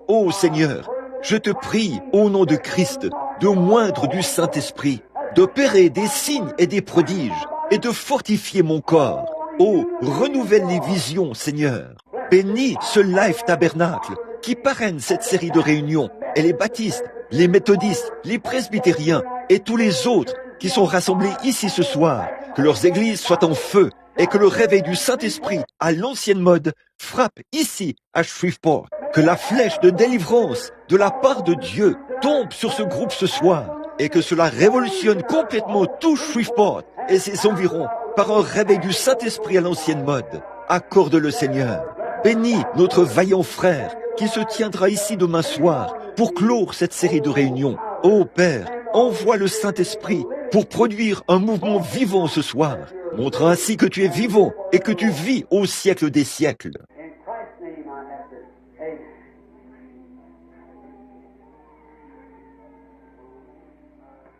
Ô Seigneur, je te prie, au nom de Christ, de moindre du Saint-Esprit, d'opérer des signes et des prodiges, et de fortifier mon corps. Oh, renouvelle les visions, Seigneur. Bénis ce live tabernacle qui parraine cette série de réunions, et les baptistes, les méthodistes, les presbytériens, et tous les autres qui sont rassemblés ici ce soir. Que leurs églises soient en feu, et que le réveil du Saint-Esprit à l'ancienne mode frappe ici à Shreveport. Que la flèche de délivrance de la part de Dieu tombe sur ce groupe ce soir et que cela révolutionne complètement tout Shreveport et ses environs par un réveil du Saint-Esprit à l'ancienne mode. Accorde-le, Seigneur. Bénis notre vaillant frère qui se tiendra ici demain soir pour clore cette série de réunions. Ô Père, envoie le Saint-Esprit pour produire un mouvement vivant ce soir. Montre ainsi que tu es vivant et que tu vis au siècle des siècles.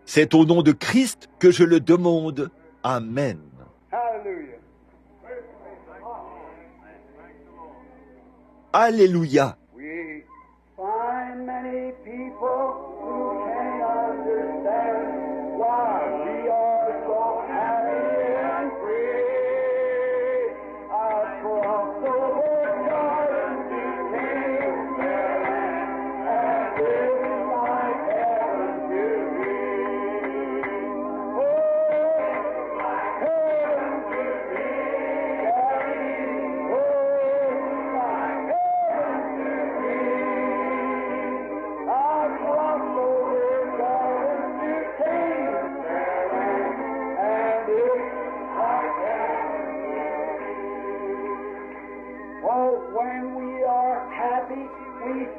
C'est au nom de Christ que je le demande. Amen. Alléluia.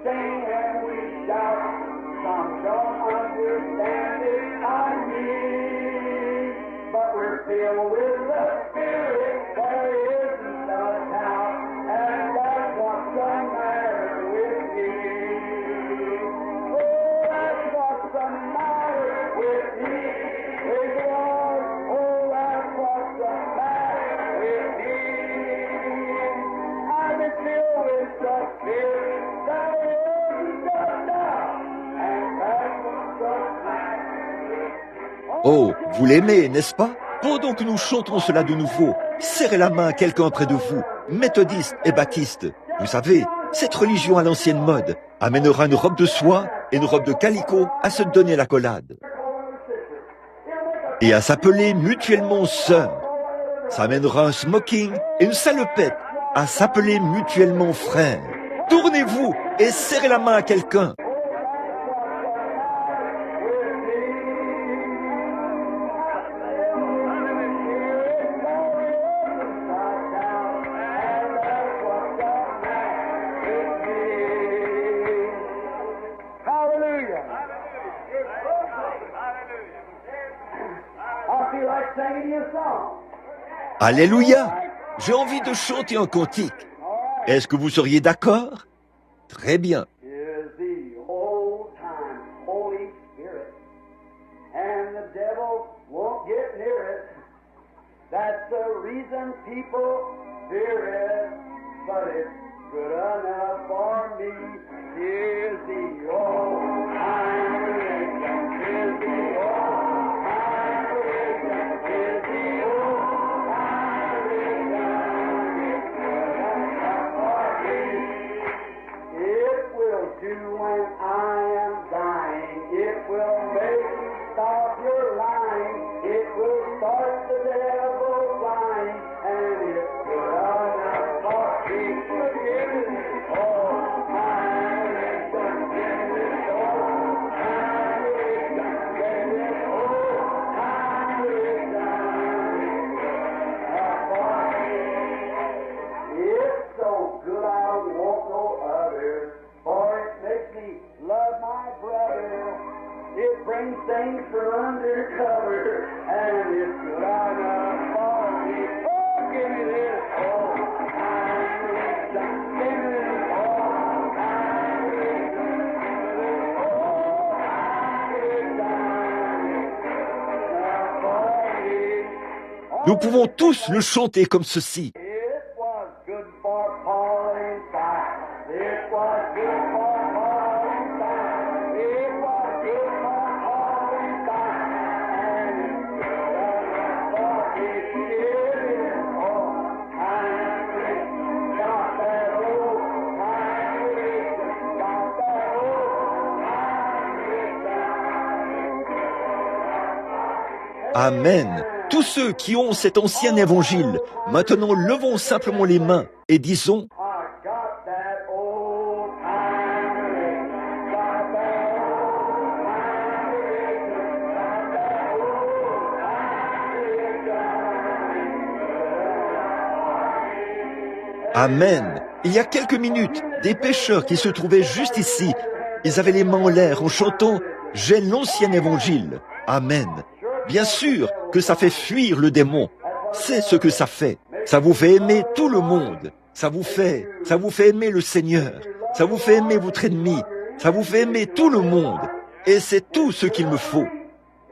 sing and we shout. Some don't understand it, I mean, but we're filled with the Spirit. There isn't a doubt, and that's what's the matter with me. Oh, that's what's the matter with me. Praise the Lord. Oh, that's what's the matter with me. I've been filled with the Spirit. There isn't a doubt, and that's what's the matter with me. Oh, vous l'aimez, n'est-ce pas? Pendant que nous chantons cela de nouveau, serrez la main à quelqu'un près de vous, méthodiste et baptiste. Vous savez, cette religion à l'ancienne mode amènera une robe de soie et une robe de calicot à se donner l'accolade. Et à s'appeler mutuellement sœurs. Ça amènera un smoking et une salopette à s'appeler mutuellement frères. Tournez-vous et serrez la main à quelqu'un. Hallelujah. I feel like singing you a song. Alléluia! J'ai envie de chanter un cantique. Est-ce que vous seriez d'accord? Très bien. Is the old time Holy Spirit, and the devil won't get near it. That's the reason people fear it, but it's good enough for me. Is the old time religion, is the old time religion, is the old time religion. It's good enough for me. It will do when I am dying. It will make you stop your lying. It will start the devil flying. And it's good enough for me. Give it all. Time religion, give it all. Time religion, give it all. Time religion, it's good enough for me. It's so good I don't want no other, for it makes me love my brother. It brings things from undercover, and it's good enough for me. Oh, give me this, oh, time religion, give me this, oh, time religion, give me this, oh, time religion, it's good enough for me. Nous pouvons tous le chanter comme ceci. It was good for Paul and Silas. It was good for Paul and Silas. It was good for Paul and Silas. And it's good enough for me. It is all time religion. Got that old time religion. Got that old time religion. Amen. Tous ceux qui ont cet ancien évangile, maintenant levons simplement les mains et disons, I got that old time religion. Got that old time religion. Got that old time religion. Amen. Il y a quelques minutes, des pécheurs qui se trouvaient juste ici, ils avaient les mains en l'air en chantant « J'ai l'ancien évangile ». Amen. Bien sûr que ça fait fuir le démon. C'est ce que ça fait. Ça vous fait aimer tout le monde. Ça vous fait aimer le Seigneur. Ça vous fait aimer votre ennemi. Ça vous fait aimer tout le monde. Et c'est tout ce qu'il me faut.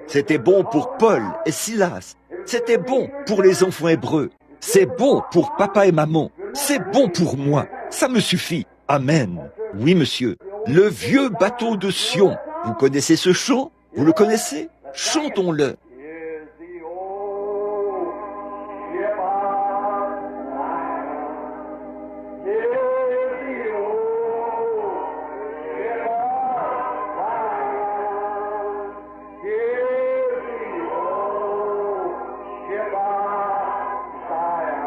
C'était bon pour Paul et Silas. C'était bon pour les enfants hébreux. C'est bon pour papa et maman. C'est bon pour moi. Ça me suffit. Amen. Oui, monsieur. Le vieux bateau de Sion. Vous connaissez ce chant? Vous le connaissez? Chantons-le. Is the old ship of Zion. Is the old ship of Zion. Is the old ship of Zion.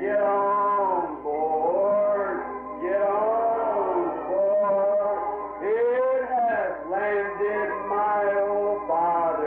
Get on board. Get on board. It has landed my old father.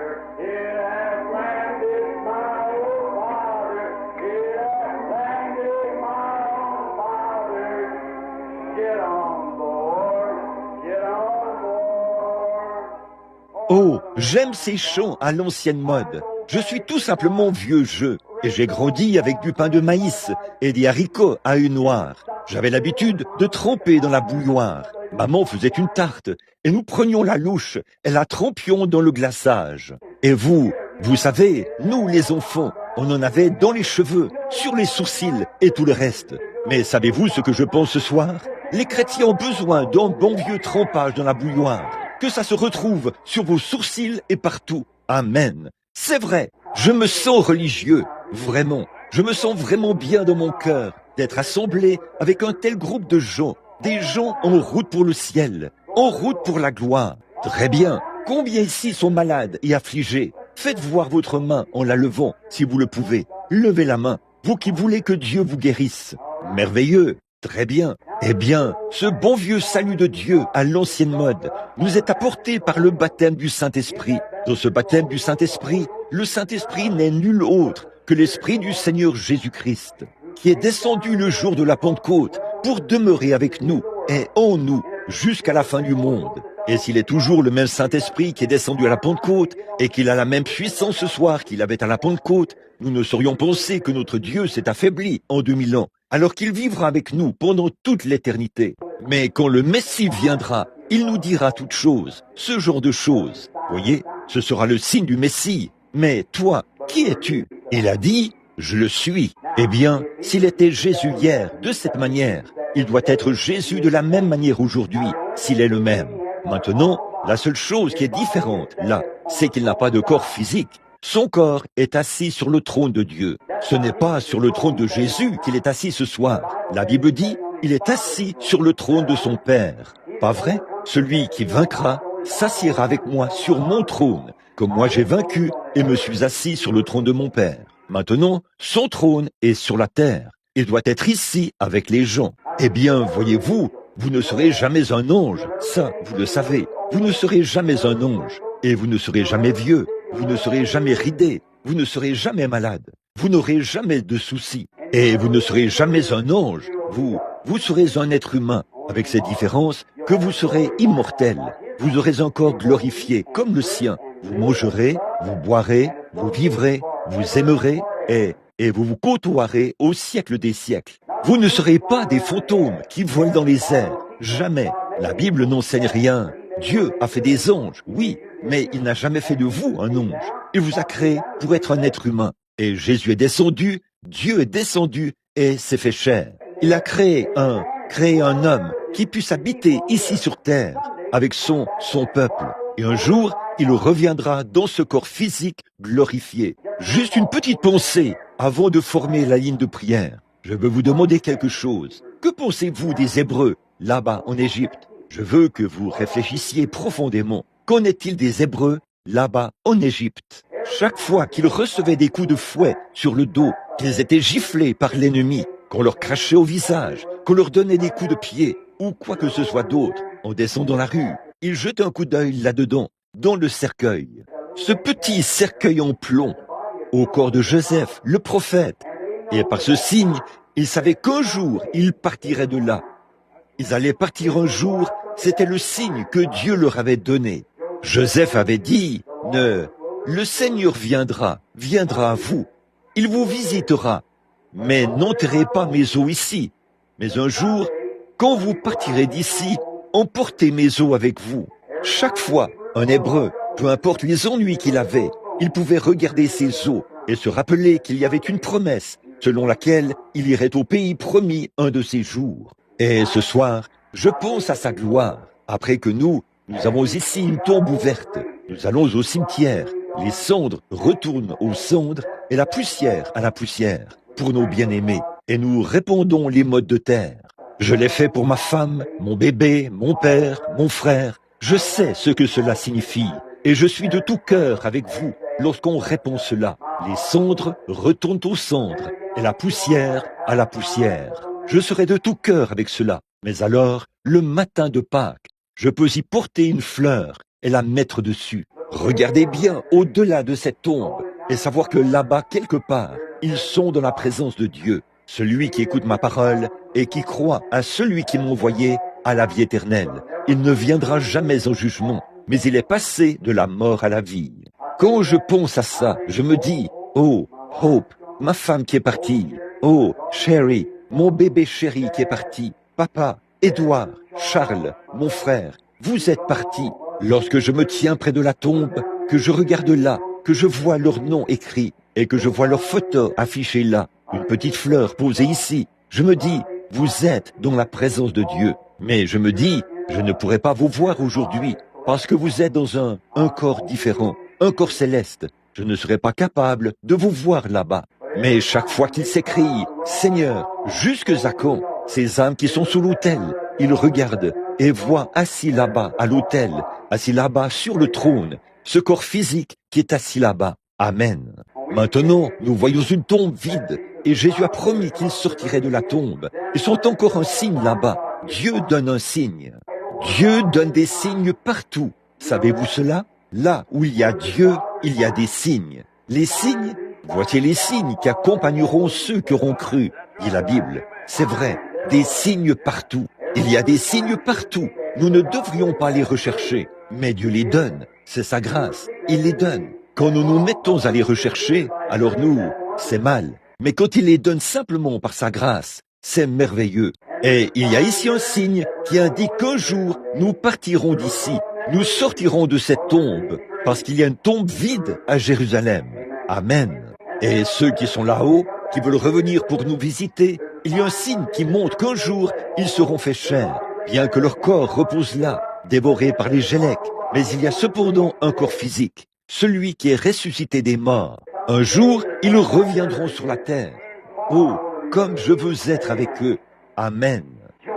Oh, j'aime ces chants à l'ancienne mode. Je suis tout simplement vieux jeu. Et j'ai grandi avec du pain de maïs et des haricots à œufs noirs. J'avais l'habitude de tremper dans la bouilloire. Maman faisait une tarte et nous prenions la louche et la trempions dans le glaçage. Et vous savez, nous les enfants, on en avait dans les cheveux, sur les sourcils et tout le reste. Mais savez-vous ce que je pense ce soir? Les chrétiens ont besoin d'un bon vieux trempage dans la bouilloire. Que ça se retrouve sur vos sourcils et partout. Amen. C'est vrai, je me sens religieux. Vraiment, je me sens vraiment bien dans mon cœur d'être assemblé avec un tel groupe de gens, des gens en route pour le ciel, en route pour la gloire. Très bien. Combien ici sont malades et affligés? Faites voir votre main en la levant, si vous le pouvez. Levez la main, vous qui voulez que Dieu vous guérisse. Merveilleux. Très bien. Eh bien, ce bon vieux salut de Dieu à l'ancienne mode nous est apporté par le baptême du Saint-Esprit. Dans ce baptême du Saint-Esprit, le Saint-Esprit n'est nul autre que l'Esprit du Seigneur Jésus-Christ, qui est descendu le jour de la Pentecôte pour demeurer avec nous et en nous jusqu'à la fin du monde. Et s'il est toujours le même Saint-Esprit qui est descendu à la Pentecôte et qu'il a la même puissance ce soir qu'il avait à la Pentecôte, nous ne saurions penser que notre Dieu s'est affaibli en 2000 ans, alors qu'il vivra avec nous pendant toute l'éternité. Mais quand le Messie viendra, il nous dira toutes choses, ce genre de choses. Voyez, ce sera le signe du Messie. Mais toi, qui es-tu? Il a dit, je le suis. Eh bien, s'il était Jésus hier, de cette manière, il doit être Jésus de la même manière aujourd'hui, s'il est le même. Maintenant, la seule chose qui est différente, là, c'est qu'il n'a pas de corps physique. Son corps est assis sur le trône de Dieu. Ce n'est pas sur le trône de Jésus qu'il est assis ce soir. La Bible dit, il est assis sur le trône de son Père. Pas vrai? Celui qui vaincra s'assiera avec moi sur mon trône, comme moi j'ai vaincu et me suis assis sur le trône de mon Père. Maintenant, son trône est sur la terre. Il doit être ici avec les gens. Eh bien, voyez-vous, vous ne serez jamais un ange. Ça, vous le savez. Vous ne serez jamais un ange. Et vous ne serez jamais vieux. Vous ne serez jamais ridé. Vous ne serez jamais malade. Vous n'aurez jamais de soucis. Et vous ne serez jamais un ange. Vous serez un être humain, avec cette différence que vous serez immortel. Vous aurez un corps glorifié comme le sien. Vous mangerez, vous boirez, vous vivrez, vous aimerez et vous vous côtoierez au siècle des siècles. Vous ne serez pas des fantômes qui volent dans les airs. Jamais. La Bible n'enseigne rien. Dieu a fait des anges, oui, mais il n'a jamais fait de vous un ange. Il vous a créé pour être un être humain. Et Jésus est descendu, Dieu est descendu et s'est fait chair. Il a créé un homme qui puisse habiter ici sur terre avec son peuple. Et un jour, il reviendra dans ce corps physique glorifié. Juste une petite pensée avant de former la ligne de prière. Je veux vous demander quelque chose. Que pensez-vous des Hébreux là-bas en Égypte? Je veux que vous réfléchissiez profondément. Qu'en est-il des Hébreux là-bas en Égypte? Chaque fois qu'ils recevaient des coups de fouet sur le dos, qu'ils étaient giflés par l'ennemi, qu'on leur crachait au visage, qu'on leur donnait des coups de pied ou quoi que ce soit d'autre, en descendant la rue, ils jetaient un coup d'œil là-dedans, dans le cercueil. Ce petit cercueil en plomb, au corps de Joseph, le prophète. Et par ce signe, ils savaient qu'un jour, ils partiraient de là. Ils allaient partir un jour, c'était le signe que Dieu leur avait donné. Joseph avait dit, le Seigneur viendra à vous. Il vous visitera. Mais n'enterrez pas mes os ici. Mais un jour, quand vous partirez d'ici, emportez mes os avec vous. Chaque fois, un Hébreu, peu importe les ennuis qu'il avait, il pouvait regarder ses os et se rappeler qu'il y avait une promesse selon laquelle il irait au pays promis un de ces jours. Et ce soir, je pense à sa gloire. Après que nous avons ici une tombe ouverte. Nous allons au cimetière. Les cendres retournent aux cendres et la poussière à la poussière pour nos bien-aimés. Et nous répandons les mottes de terre. Je l'ai fait pour ma femme, mon bébé, mon père, mon frère. Je sais ce que cela signifie. Et je suis de tout cœur avec vous lorsqu'on répond cela. Les cendres retournent aux cendres et la poussière à la poussière. Je serai de tout cœur avec cela. Mais alors, le matin de Pâques, je peux y porter une fleur et la mettre dessus. Regardez bien au-delà de cette tombe et savoir que là-bas, quelque part, ils sont dans la présence de Dieu. Celui qui écoute ma parole et qui croit à celui qui m'a envoyé à la vie éternelle. Il ne viendra jamais en jugement, mais il est passé de la mort à la vie. Quand je pense à ça, je me dis, oh, Hope, ma femme qui est partie, oh, Sherry, mon bébé chéri qui est parti, papa, Édouard, Charles, mon frère, vous êtes partis. Lorsque je me tiens près de la tombe, que je regarde là, que je vois leur nom écrit et que je vois leur photo affichée là, une petite fleur posée ici, je me dis, vous êtes dans la présence de Dieu. Mais je me dis, je ne pourrai pas vous voir aujourd'hui parce que vous êtes dans un corps différent, un corps céleste. Je ne serai pas capable de vous voir là-bas. Mais chaque fois qu'ils s'écrient, Seigneur, jusque à quand ces âmes qui sont sous l'autel, ils regardent et voient assis là-bas à l'autel, assis là-bas sur le trône, ce corps physique qui est assis là-bas. Amen. Maintenant, nous voyons une tombe vide et Jésus a promis qu'il sortirait de la tombe. Ils sont encore un signe là-bas. Dieu donne un signe. Dieu donne des signes partout. Savez-vous cela? Là où il y a Dieu, il y a des signes. Les signes, voici les signes qui accompagneront ceux qui auront cru, dit la Bible. C'est vrai, des signes partout. Il y a des signes partout. Nous ne devrions pas les rechercher, mais Dieu les donne. C'est sa grâce. Il les donne. Quand nous nous mettons à les rechercher, alors c'est mal. Mais quand il les donne simplement par sa grâce, c'est merveilleux. Et il y a ici un signe qui indique qu'un jour, nous partirons d'ici. Nous sortirons de cette tombe, parce qu'il y a une tombe vide à Jérusalem. Amen. Et ceux qui sont là-haut, qui veulent revenir pour nous visiter, il y a un signe qui montre qu'un jour, ils seront faits chair, bien que leur corps repose là, dévoré par les gélèques. Mais il y a cependant un corps physique, celui qui est ressuscité des morts. Un jour, ils reviendront sur la terre. Oh, comme je veux être avec eux. Amen.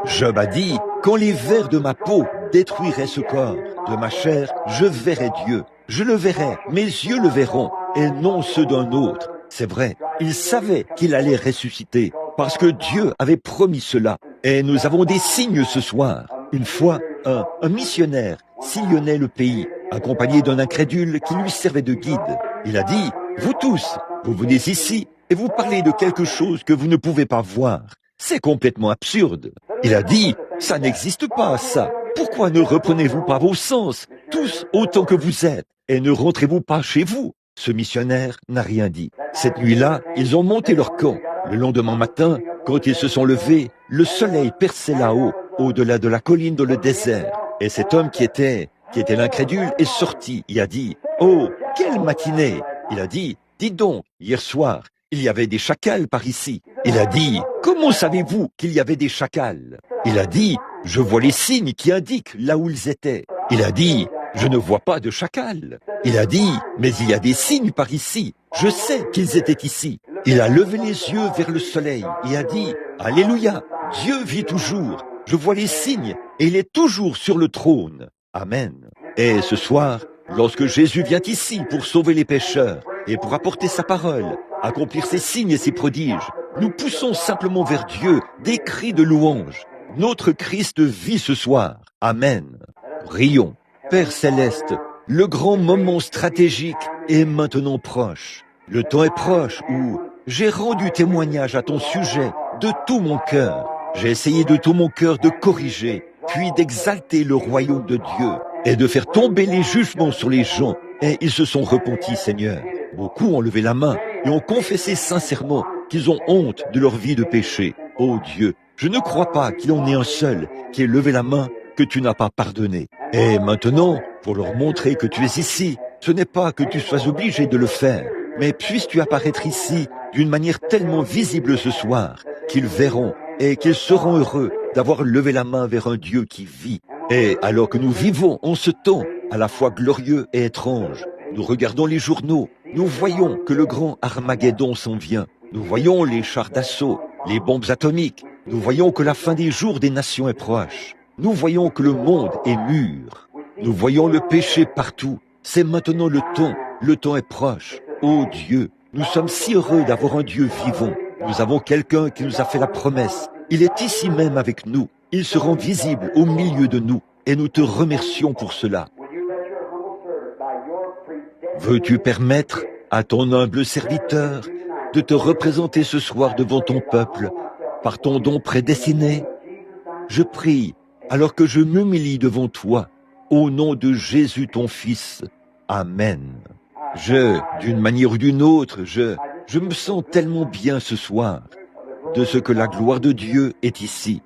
Job a dit, quand les vers de ma peau détruiraient ce corps, de ma chair, je verrai Dieu. Je le verrai, mes yeux le verront, et non ceux d'un autre. C'est vrai, il savait qu'il allait ressusciter, parce que Dieu avait promis cela. Et nous avons des signes ce soir. Une fois, un missionnaire sillonnait le pays, accompagné d'un incrédule qui lui servait de guide. Il a dit, vous tous, vous venez ici et vous parlez de quelque chose que vous ne pouvez pas voir. C'est complètement absurde. Il a dit, ça n'existe pas, ça. Pourquoi ne reprenez-vous pas vos sens, tous autant que vous êtes, et ne rentrez-vous pas chez vous? Ce missionnaire n'a rien dit. Cette nuit-là, ils ont monté leur camp. Le lendemain matin, quand ils se sont levés, le soleil perçait là-haut, au-delà de la colline dans le désert. Et cet homme qui était l'incrédule est sorti. Il a dit, oh, quelle matinée! Il a dit, dites donc, hier soir, il y avait des chacals par ici. Il a dit, comment savez-vous qu'il y avait des chacals? Il a dit, je vois les signes qui indiquent là où ils étaient. Il a dit, je ne vois pas de chacals. Il a dit, mais il y a des signes par ici. Je sais qu'ils étaient ici. Il a levé les yeux vers le soleil et a dit, Alléluia, Dieu vit toujours. Je vois les signes et il est toujours sur le trône. Amen. Et ce soir, lorsque Jésus vient ici pour sauver les pécheurs et pour apporter sa parole, accomplir ses signes et ses prodiges, nous poussons simplement vers Dieu des cris de louange. Notre Christ vit ce soir. Amen. Prions. Père Céleste, le grand moment stratégique est maintenant proche. Le temps est proche où j'ai rendu témoignage à ton sujet de tout mon cœur. J'ai essayé de tout mon cœur de corriger, puis d'exalter le royaume de Dieu et de faire tomber les jugements sur les gens. Et ils se sont repentis, Seigneur. Beaucoup ont levé la main et ont confessé sincèrement qu'ils ont honte de leur vie de péché. Oh Dieu, je ne crois pas qu'il y en ait un seul qui ait levé la main que tu n'as pas pardonné. Et maintenant, pour leur montrer que tu es ici, ce n'est pas que tu sois obligé de le faire, mais puisses-tu apparaître ici d'une manière tellement visible ce soir, qu'ils verront et qu'ils seront heureux d'avoir levé la main vers un Dieu qui vit. Et alors que nous vivons en ce temps à la fois glorieux et étrange, nous regardons les journaux, nous voyons que le grand Armageddon s'en vient. Nous voyons les chars d'assaut, les bombes atomiques. Nous voyons que la fin des jours des nations est proche. Nous voyons que le monde est mûr. Nous voyons le péché partout. C'est maintenant le temps est proche. Oh Dieu, nous sommes si heureux d'avoir un Dieu vivant. Nous avons quelqu'un qui nous a fait la promesse. Il est ici même avec nous. Il se rend visible au milieu de nous. Et nous te remercions pour cela. Veux-tu permettre à ton humble serviteur de te représenter ce soir devant ton peuple par ton don prédestiné? Je prie, alors que je m'humilie devant toi, au nom de Jésus ton Fils. Amen. D'une manière ou d'une autre, je me sens tellement bien ce soir de ce que la gloire de Dieu est ici.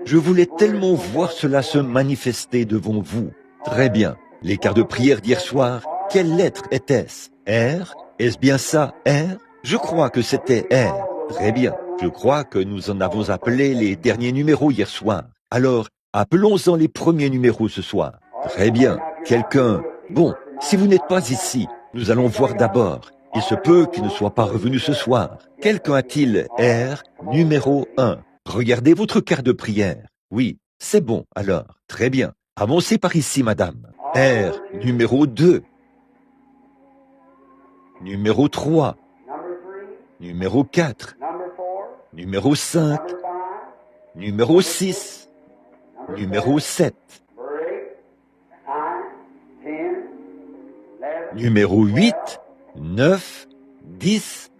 Je voulais tellement voir cela se manifester devant vous. Très bien. L'écart de prière d'hier soir, quelle lettre était-ce? R? Est-ce bien ça, R? Je crois que c'était R. Très bien. Je crois que nous en avons appelé les derniers numéros hier soir. Alors, appelons-en les premiers numéros ce soir. Très bien. Quelqu'un... Bon, si vous n'êtes pas ici, nous allons voir d'abord. Il se peut qu'il ne soit pas revenu ce soir. Quelqu'un a-t-il R numéro 1? Regardez votre carte de prière. Oui, c'est bon alors. Très bien. Avancez par ici, madame. R numéro 2. Numéro 3. Numéro 4. Numéro 5. Numéro 6. Numéro 7. Numéro 8, 9, 10,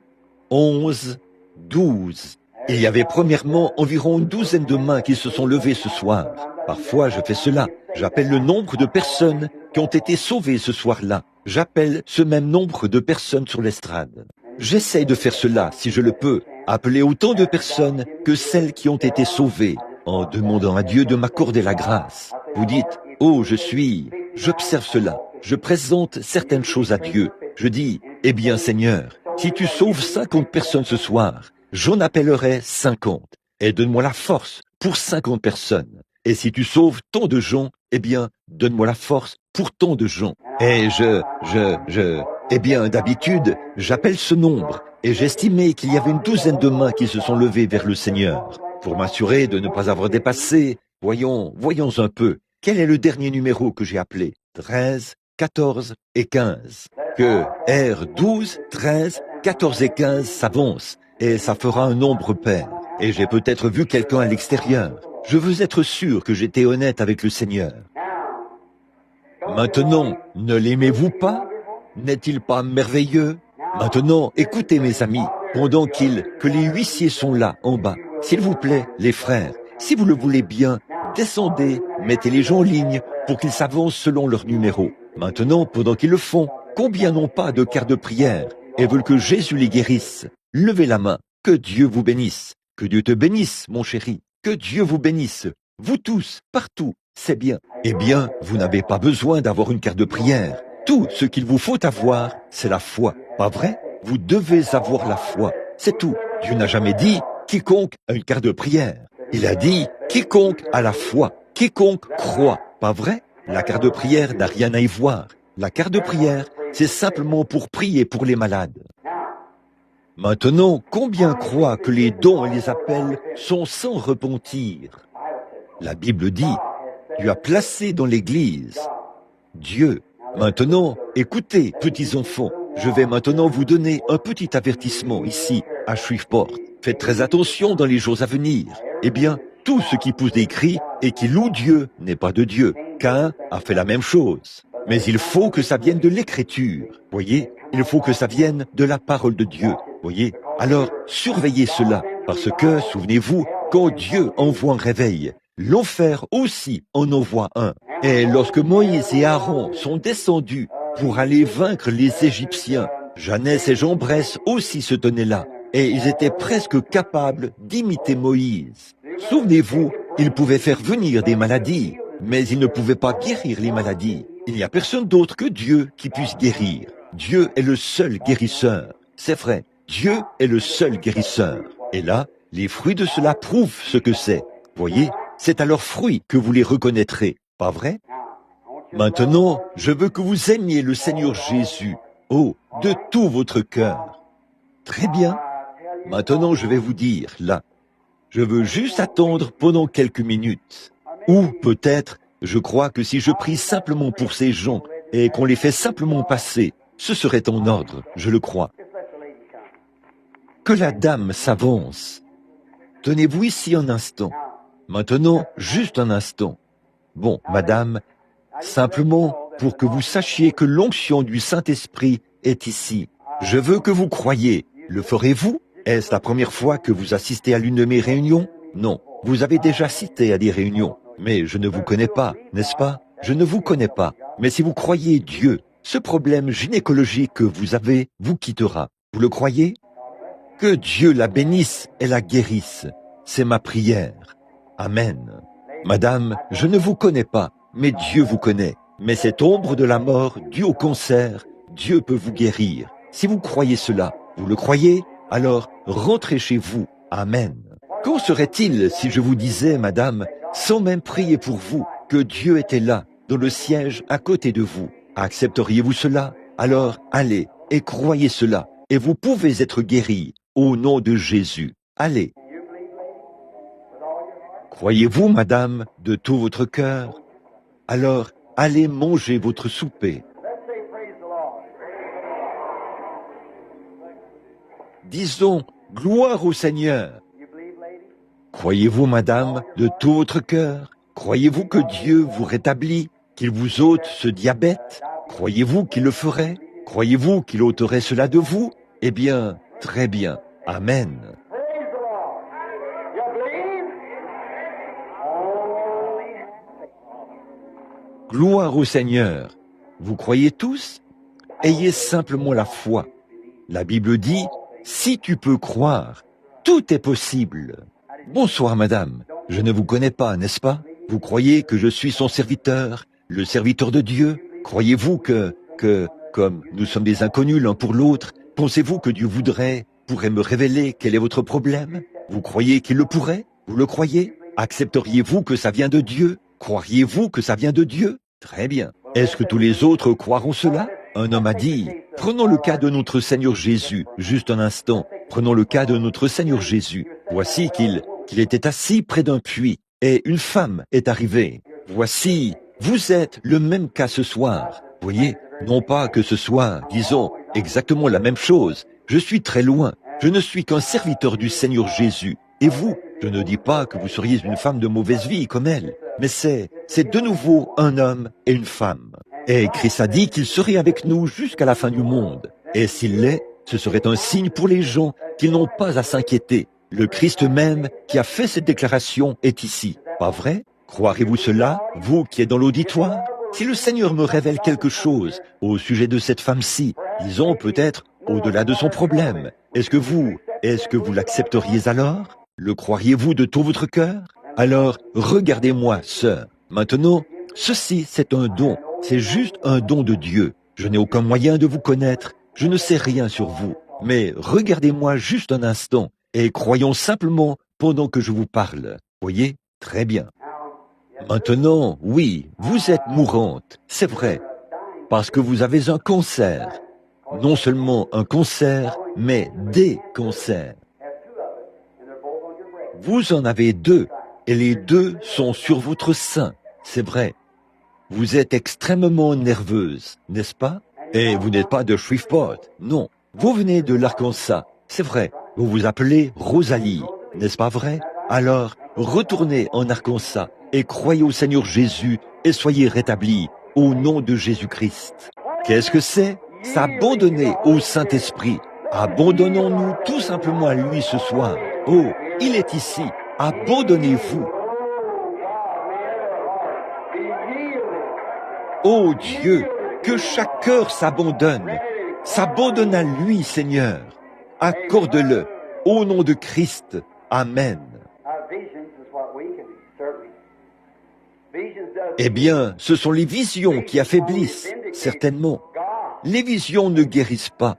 11, 12. Il y avait premièrement environ une douzaine de mains qui se sont levées ce soir. Parfois, je fais cela. J'appelle le nombre de personnes qui ont été sauvées ce soir-là. J'appelle ce même nombre de personnes sur l'estrade. J'essaye de faire cela, si je le peux, appeler autant de personnes que celles qui ont été sauvées, en demandant à Dieu de m'accorder la grâce. Vous dites, « Oh, j'observe cela. Je présente certaines choses à Dieu. Je dis, eh bien Seigneur, si tu sauves 50 personnes ce soir, j'en appellerai 50. Et donne-moi la force pour 50 personnes. Et si tu sauves tant de gens, eh bien, donne-moi la force pour tant de gens. Et eh bien, d'habitude, j'appelle ce nombre. Et j'estimais qu'il y avait une douzaine de mains qui se sont levées vers le Seigneur. Pour m'assurer de ne pas avoir dépassé, voyons un peu. Quel est le dernier numéro que j'ai appelé? 13, 14 et 15. Que R 12, 13, 14 et 15 s'avancent, et ça fera un nombre pair. Et j'ai peut-être vu quelqu'un à l'extérieur. Je veux être sûr que j'étais honnête avec le Seigneur. Maintenant, ne l'aimez-vous pas? N'est-il pas merveilleux? Maintenant, écoutez mes amis, pendant que les huissiers sont là, en bas. S'il vous plaît, les frères, si vous le voulez bien, descendez, mettez les gens en ligne pour qu'ils s'avancent selon leur numéro. Maintenant, pendant qu'ils le font, combien n'ont pas de carte de prière et veulent que Jésus les guérisse? Levez la main. Que Dieu vous bénisse. Que Dieu te bénisse, mon chéri. Que Dieu vous bénisse. Vous tous, partout. C'est bien. Eh bien, vous n'avez pas besoin d'avoir une carte de prière. Tout ce qu'il vous faut avoir, c'est la foi. Pas vrai? Vous devez avoir la foi. C'est tout. Dieu n'a jamais dit quiconque a une carte de prière. Il a dit quiconque a la foi. Quiconque croit. Pas vrai? La carte de prière n'a rien à y voir. La carte de prière, c'est simplement pour prier pour les malades. Maintenant, combien croient que les dons et les appels sont sans repentir? La Bible dit, Dieu a placé dans l'Église Dieu. Maintenant, écoutez, petits enfants, je vais maintenant vous donner un petit avertissement ici, à Shreveport. Faites très attention dans les jours à venir. Eh bien, tout ce qui pousse des cris et qui loue Dieu n'est pas de Dieu. Caïn a fait la même chose. Mais il faut que ça vienne de l'Écriture. Voyez, il faut que ça vienne de la parole de Dieu. Voyez, alors surveillez cela, parce que, souvenez-vous, quand Dieu envoie un réveil, l'enfer aussi en envoie un. Et lorsque Moïse et Aaron sont descendus pour aller vaincre les Égyptiens, Jeannès et Jambres aussi se tenaient là, et ils étaient presque capables d'imiter Moïse. Souvenez-vous, ils pouvaient faire venir des maladies, mais ils ne pouvaient pas guérir les maladies. Il n'y a personne d'autre que Dieu qui puisse guérir. Dieu est le seul guérisseur. C'est vrai, Dieu est le seul guérisseur. Et là, les fruits de cela prouvent ce que c'est. Voyez, c'est à leurs fruits que vous les reconnaîtrez. Pas vrai? Maintenant, je veux que vous aimiez le Seigneur Jésus, de tout votre cœur. Très bien. Maintenant, je vais vous dire, là, je veux juste attendre pendant quelques minutes. Ou peut-être, je crois que si je prie simplement pour ces gens et qu'on les fait simplement passer, ce serait en ordre, je le crois. Que la dame s'avance. Tenez-vous ici un instant. Maintenant, juste un instant. Bon, madame, simplement pour que vous sachiez que l'onction du Saint-Esprit est ici. Je veux que vous croyiez. Le ferez-vous? Est-ce la première fois que vous assistez à l'une de mes réunions? Non, vous avez déjà assisté à des réunions. Mais je ne vous connais pas, n'est-ce pas? je ne vous connais pas, mais si vous croyez Dieu, ce problème gynécologique que vous avez vous quittera. Vous le croyez? Que Dieu la bénisse et la guérisse. C'est ma prière. Amen. Madame, je ne vous connais pas, mais Dieu vous connaît. Mais cette ombre de la mort due au cancer, Dieu peut vous guérir. Si vous croyez cela, vous le croyez? Alors rentrez chez vous. Amen. Qu'en serait-il si je vous disais, madame, sans même prier pour vous, que Dieu était là, dans le siège à côté de vous? Accepteriez-vous cela? Alors allez et croyez cela, et vous pouvez être guéri au nom de Jésus. Allez. Croyez-vous, madame, de tout votre cœur? Alors allez manger votre souper. Disons, gloire au Seigneur. Croyez-vous, madame, de tout votre cœur? Croyez-vous que Dieu vous rétablit, qu'il vous ôte ce diabète? Croyez-vous qu'il le ferait? Croyez-vous qu'il ôterait cela de vous? Eh bien, très bien. Amen. Gloire au Seigneur. Vous croyez tous? Ayez simplement la foi. La Bible dit, si tu peux croire, tout est possible. Bonsoir, madame. Je ne vous connais pas, n'est-ce pas? Vous croyez que je suis son serviteur, le serviteur de Dieu? Croyez-vous que, comme nous sommes des inconnus l'un pour l'autre, pensez-vous que Dieu pourrait me révéler quel est votre problème? Vous croyez qu'il le pourrait? Vous le croyez? Accepteriez-vous que ça vient de Dieu? Croiriez-vous que ça vient de Dieu? Très bien. Est-ce que tous les autres croiront cela? Un homme a dit, prenons le cas de notre Seigneur Jésus, juste un instant, prenons le cas de notre Seigneur Jésus. Voici qu'il était assis près d'un puits, et une femme est arrivée. Voici, vous êtes le même cas ce soir. Voyez, non pas que ce soit, disons, exactement la même chose. Je suis très loin. Je ne suis qu'un serviteur du Seigneur Jésus. Et vous, je ne dis pas que vous seriez une femme de mauvaise vie comme elle, mais c'est de nouveau un homme et une femme. Et Christ a dit qu'il serait avec nous jusqu'à la fin du monde. Et s'il l'est, ce serait un signe pour les gens qu'ils n'ont pas à s'inquiéter. Le Christ même qui a fait cette déclaration est ici. Pas vrai? Croirez-vous cela, vous qui êtes dans l'auditoire? Si le Seigneur me révèle quelque chose au sujet de cette femme-ci, disons peut-être au-delà de son problème, est-ce que vous l'accepteriez alors? Le croiriez-vous de tout votre cœur? Alors, regardez-moi, sœur. Maintenant, ceci, c'est un don. C'est juste un don de Dieu. Je n'ai aucun moyen de vous connaître. Je ne sais rien sur vous. Mais regardez-moi juste un instant et croyons simplement pendant que je vous parle. Voyez? Très bien. Maintenant, oui, vous êtes mourante. C'est vrai. Parce que vous avez un cancer. Non seulement un cancer, mais des cancers. Vous en avez 2, et les 2 sont sur votre sein, c'est vrai. Vous êtes extrêmement nerveuse, n'est-ce pas? Et vous n'êtes pas de Shreveport, non. Vous venez de l'Arkansas, c'est vrai. Vous vous appelez Rosalie, n'est-ce pas vrai? Alors, retournez en Arkansas et croyez au Seigneur Jésus et soyez rétablis au nom de Jésus-Christ. Qu'est-ce que c'est? S'abandonner au Saint-Esprit. Abandonnons-nous tout simplement à lui ce soir. Oh, il est ici. Abandonnez-vous. Oh Dieu, que chaque cœur s'abandonne à lui, Seigneur. Accorde-le au nom de Christ. Amen. Eh bien, ce sont les visions qui affaiblissent, certainement. Les visions ne guérissent pas.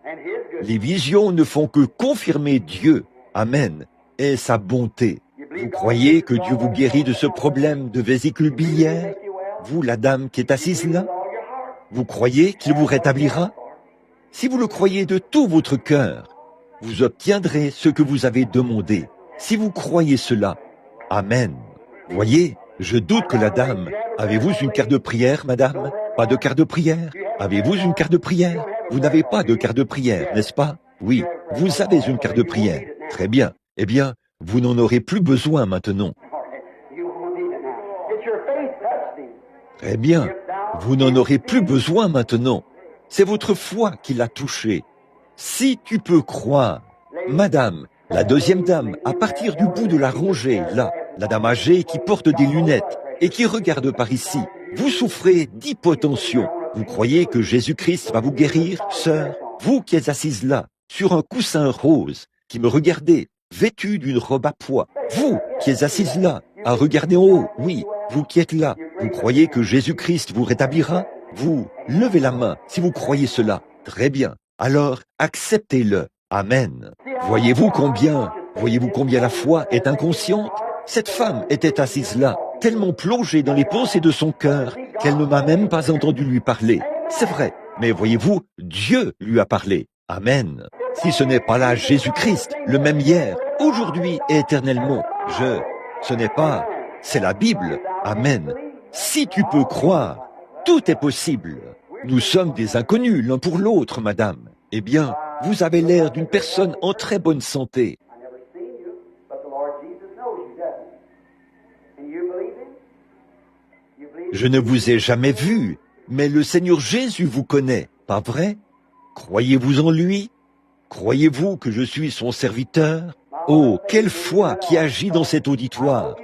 Les visions ne font que confirmer Dieu. Amen. Et sa bonté. Vous croyez que Dieu vous guérit de ce problème de vésicule biliaire? Vous, la dame qui est assise là? Vous croyez qu'il vous rétablira? Si vous le croyez de tout votre cœur, vous obtiendrez ce que vous avez demandé. Si vous croyez cela, Amen. Voyez, je doute que la dame... Avez-vous une carte de prière, madame? Pas de carte de prière? Avez-vous une carte de prière? Vous n'avez pas de carte de prière, n'est-ce pas? Oui, vous avez une carte de prière. Très bien. Eh bien, vous n'en aurez plus besoin maintenant. Très bien. Vous n'en aurez plus besoin maintenant. C'est votre foi qui l'a touché. Si tu peux croire, madame, la deuxième dame, à partir du bout de la rangée, là, la dame âgée qui porte des lunettes et qui regarde par ici, Vous souffrez d'hypotension. Vous croyez que Jésus-Christ va vous guérir, sœur? Vous qui êtes assise là, sur un coussin rose, qui me regardez, vêtue d'une robe à pois. Vous qui êtes assise là, à regarder en haut, oui, vous qui êtes là, vous croyez que Jésus-Christ vous rétablira? Vous, levez la main si vous croyez cela. Très bien. Alors, acceptez-le. Amen. Voyez-vous combien la foi est inconsciente? Cette femme était assise là, tellement plongée dans les pensées de son cœur, qu'elle ne m'a même pas entendu lui parler. C'est vrai, mais voyez-vous, Dieu lui a parlé. Amen. Si ce n'est pas là Jésus-Christ, le même hier, aujourd'hui et éternellement, ce n'est pas, c'est la Bible. Amen. Si tu peux croire, tout est possible. Nous sommes des inconnus l'un pour l'autre, madame. Eh bien, vous avez l'air d'une personne en très bonne santé. Je ne vous ai jamais vu, mais le Seigneur Jésus vous connaît, pas vrai? Croyez-vous en lui? Croyez-vous que je suis son serviteur? Oh, quelle foi qui agit dans cet auditoire!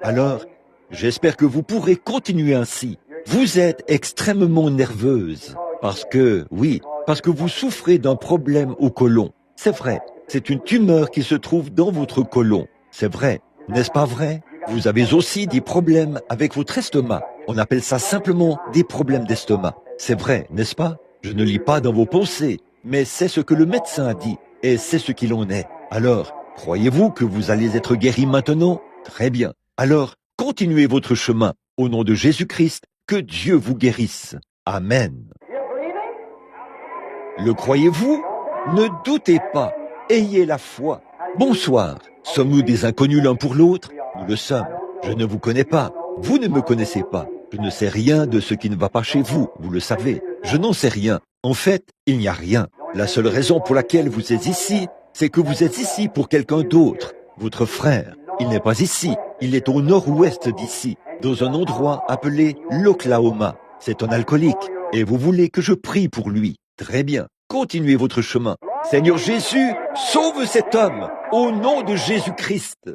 Alors, j'espère que vous pourrez continuer ainsi. Vous êtes extrêmement nerveuse, parce que vous souffrez d'un problème au côlon. C'est vrai, c'est une tumeur qui se trouve dans votre côlon. C'est vrai, n'est-ce pas vrai? Vous avez aussi des problèmes avec votre estomac. On appelle ça simplement des problèmes d'estomac. C'est vrai, n'est-ce pas? Je ne lis pas dans vos pensées, mais c'est ce que le médecin a dit, et c'est ce qu'il en est. Alors, croyez-vous que vous allez être guéri maintenant? Très bien. Alors, continuez votre chemin. Au nom de Jésus-Christ, que Dieu vous guérisse. Amen. Le croyez-vous? Ne doutez pas. Ayez la foi. Bonsoir. Sommes-nous des inconnus l'un pour l'autre? Nous le sommes. Je ne vous connais pas. Vous ne me connaissez pas. Je ne sais rien de ce qui ne va pas chez vous. Vous le savez. Je n'en sais rien. En fait, il n'y a rien. La seule raison pour laquelle vous êtes ici, c'est que vous êtes ici pour quelqu'un d'autre. Votre frère. Il n'est pas ici. Il est au nord-ouest d'ici, dans un endroit appelé l'Oklahoma. C'est un alcoolique. Et vous voulez que je prie pour lui. Très bien. Continuez votre chemin. Seigneur Jésus, sauve cet homme au nom de Jésus-Christ.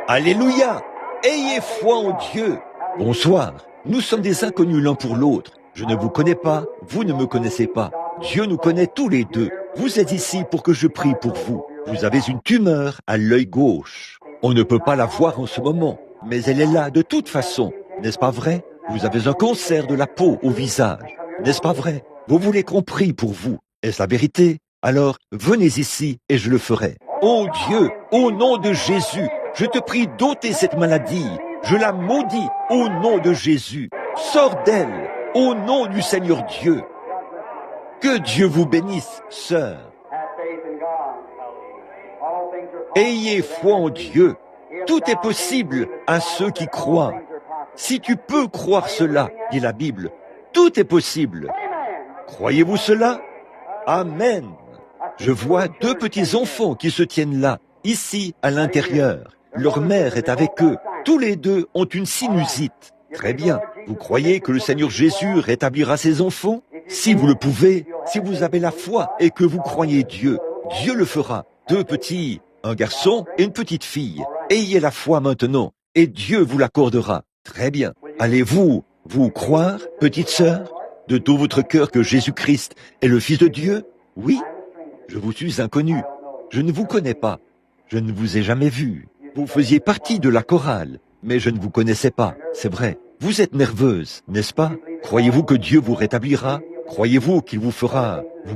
Alléluia. Ayez foi en Dieu. Bonsoir. Nous sommes des inconnus l'un pour l'autre. Je ne vous connais pas, vous ne me connaissez pas. Dieu nous connaît tous les deux. Vous êtes ici pour que je prie pour vous. Vous avez une tumeur à l'œil gauche. On ne peut pas la voir en ce moment, mais elle est là de toute façon. N'est-ce pas vrai? Vous avez un cancer de la peau au visage. N'est-ce pas vrai? Vous voulez qu'on prie pour vous. Est-ce la vérité? Alors, venez ici et je le ferai. Oh Dieu, au nom de Jésus, je te prie d'ôter cette maladie. Je la maudis au nom de Jésus. Sors d'elle au nom du Seigneur Dieu. Que Dieu vous bénisse, sœur. Ayez foi en Dieu. Tout est possible à ceux qui croient. Si tu peux croire cela, dit la Bible, tout est possible. Croyez-vous cela? Amen. Je vois deux petits enfants qui se tiennent là, ici, à l'intérieur. Leur mère est avec eux. Tous les deux ont une sinusite. Très bien. Vous croyez que le Seigneur Jésus rétablira ses enfants? Si vous le pouvez, si vous avez la foi et que vous croyez Dieu, Dieu le fera. Deux petits, un garçon et une petite fille. Ayez la foi maintenant et Dieu vous l'accordera. Très bien. Allez-vous croire, petite sœur, de tout votre cœur que Jésus-Christ est le Fils de Dieu? Oui. Je vous suis inconnu. Je ne vous connais pas. Je ne vous ai jamais vu. Vous faisiez partie de la chorale, mais je ne vous connaissais pas. C'est vrai. Vous êtes nerveuse, n'est-ce pas? Croyez-vous que Dieu vous rétablira? Croyez-vous qu'il vous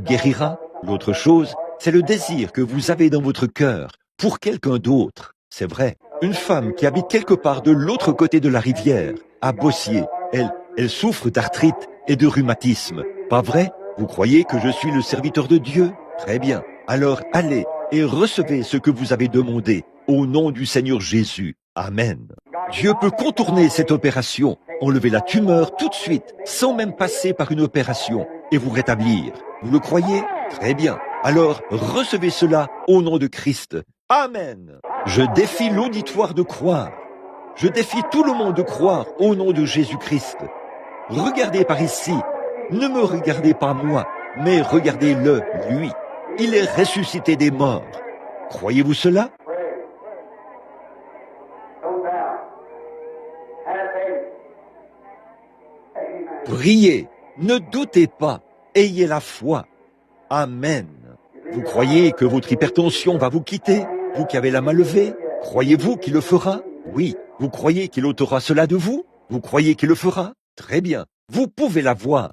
guérira? L'autre chose, c'est le désir que vous avez dans votre cœur pour quelqu'un d'autre. C'est vrai. Une femme qui habite quelque part de l'autre côté de la rivière, à Bossier, elle souffre d'arthrite et de rhumatisme. Pas vrai? Vous croyez que je suis le serviteur de Dieu? Très bien. Alors allez et recevez ce que vous avez demandé au nom du Seigneur Jésus. Amen. Dieu peut contourner cette opération, enlever la tumeur tout de suite, sans même passer par une opération, et vous rétablir. Vous le croyez? Très bien. Alors recevez cela au nom de Christ. Amen. Je défie l'auditoire de croire. Je défie tout le monde de croire au nom de Jésus-Christ. Regardez par ici. Ne me regardez pas moi, mais regardez-le, lui. Il est ressuscité des morts. Croyez-vous cela? Priez, ne doutez pas, ayez la foi. Amen. Vous croyez que votre hypertension va vous quitter, vous qui avez la main levée? Croyez-vous qu'il le fera? Oui. Vous croyez qu'il ôtera cela de vous? Vous croyez qu'il le fera? Très bien. Vous pouvez la voir.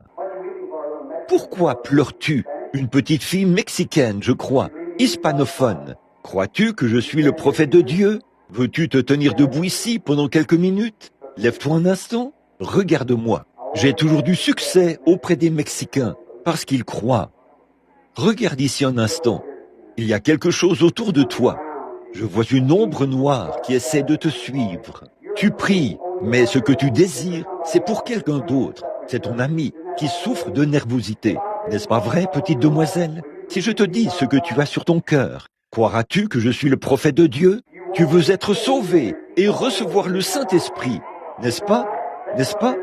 Pourquoi pleures-tu? Une petite fille mexicaine, je crois, hispanophone. Crois-tu que je suis le prophète de Dieu? Veux-tu te tenir debout ici pendant quelques minutes? Lève-toi un instant. Regarde-moi. J'ai toujours du succès auprès des Mexicains, parce qu'ils croient. Regarde ici un instant. Il y a quelque chose autour de toi. Je vois une ombre noire qui essaie de te suivre. Tu pries, mais ce que tu désires, c'est pour quelqu'un d'autre. C'est ton ami qui souffre de nervosité. N'est-ce pas vrai, petite demoiselle? Si je te dis ce que tu as sur ton cœur, croiras-tu que je suis le prophète de Dieu? Tu veux être sauvé et recevoir le Saint-Esprit, n'est-ce pas? N'est-ce pas?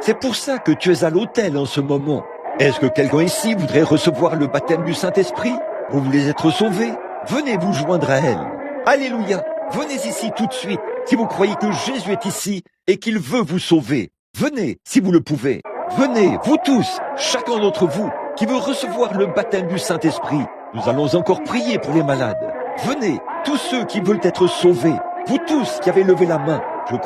C'est pour ça que tu es à l'autel en ce moment. Est-ce que quelqu'un ici voudrait recevoir le baptême du Saint-Esprit? Vous voulez être sauvé? Venez vous joindre à elle. Alléluia! Venez ici tout de suite si vous croyez que Jésus est ici et qu'il veut vous sauver. Venez si vous le pouvez. Venez, vous tous, chacun d'entre vous qui veut recevoir le baptême du Saint-Esprit. Nous allons encore prier pour les malades. Venez, tous ceux qui veulent être sauvés. Vous tous qui avez levé la main. Je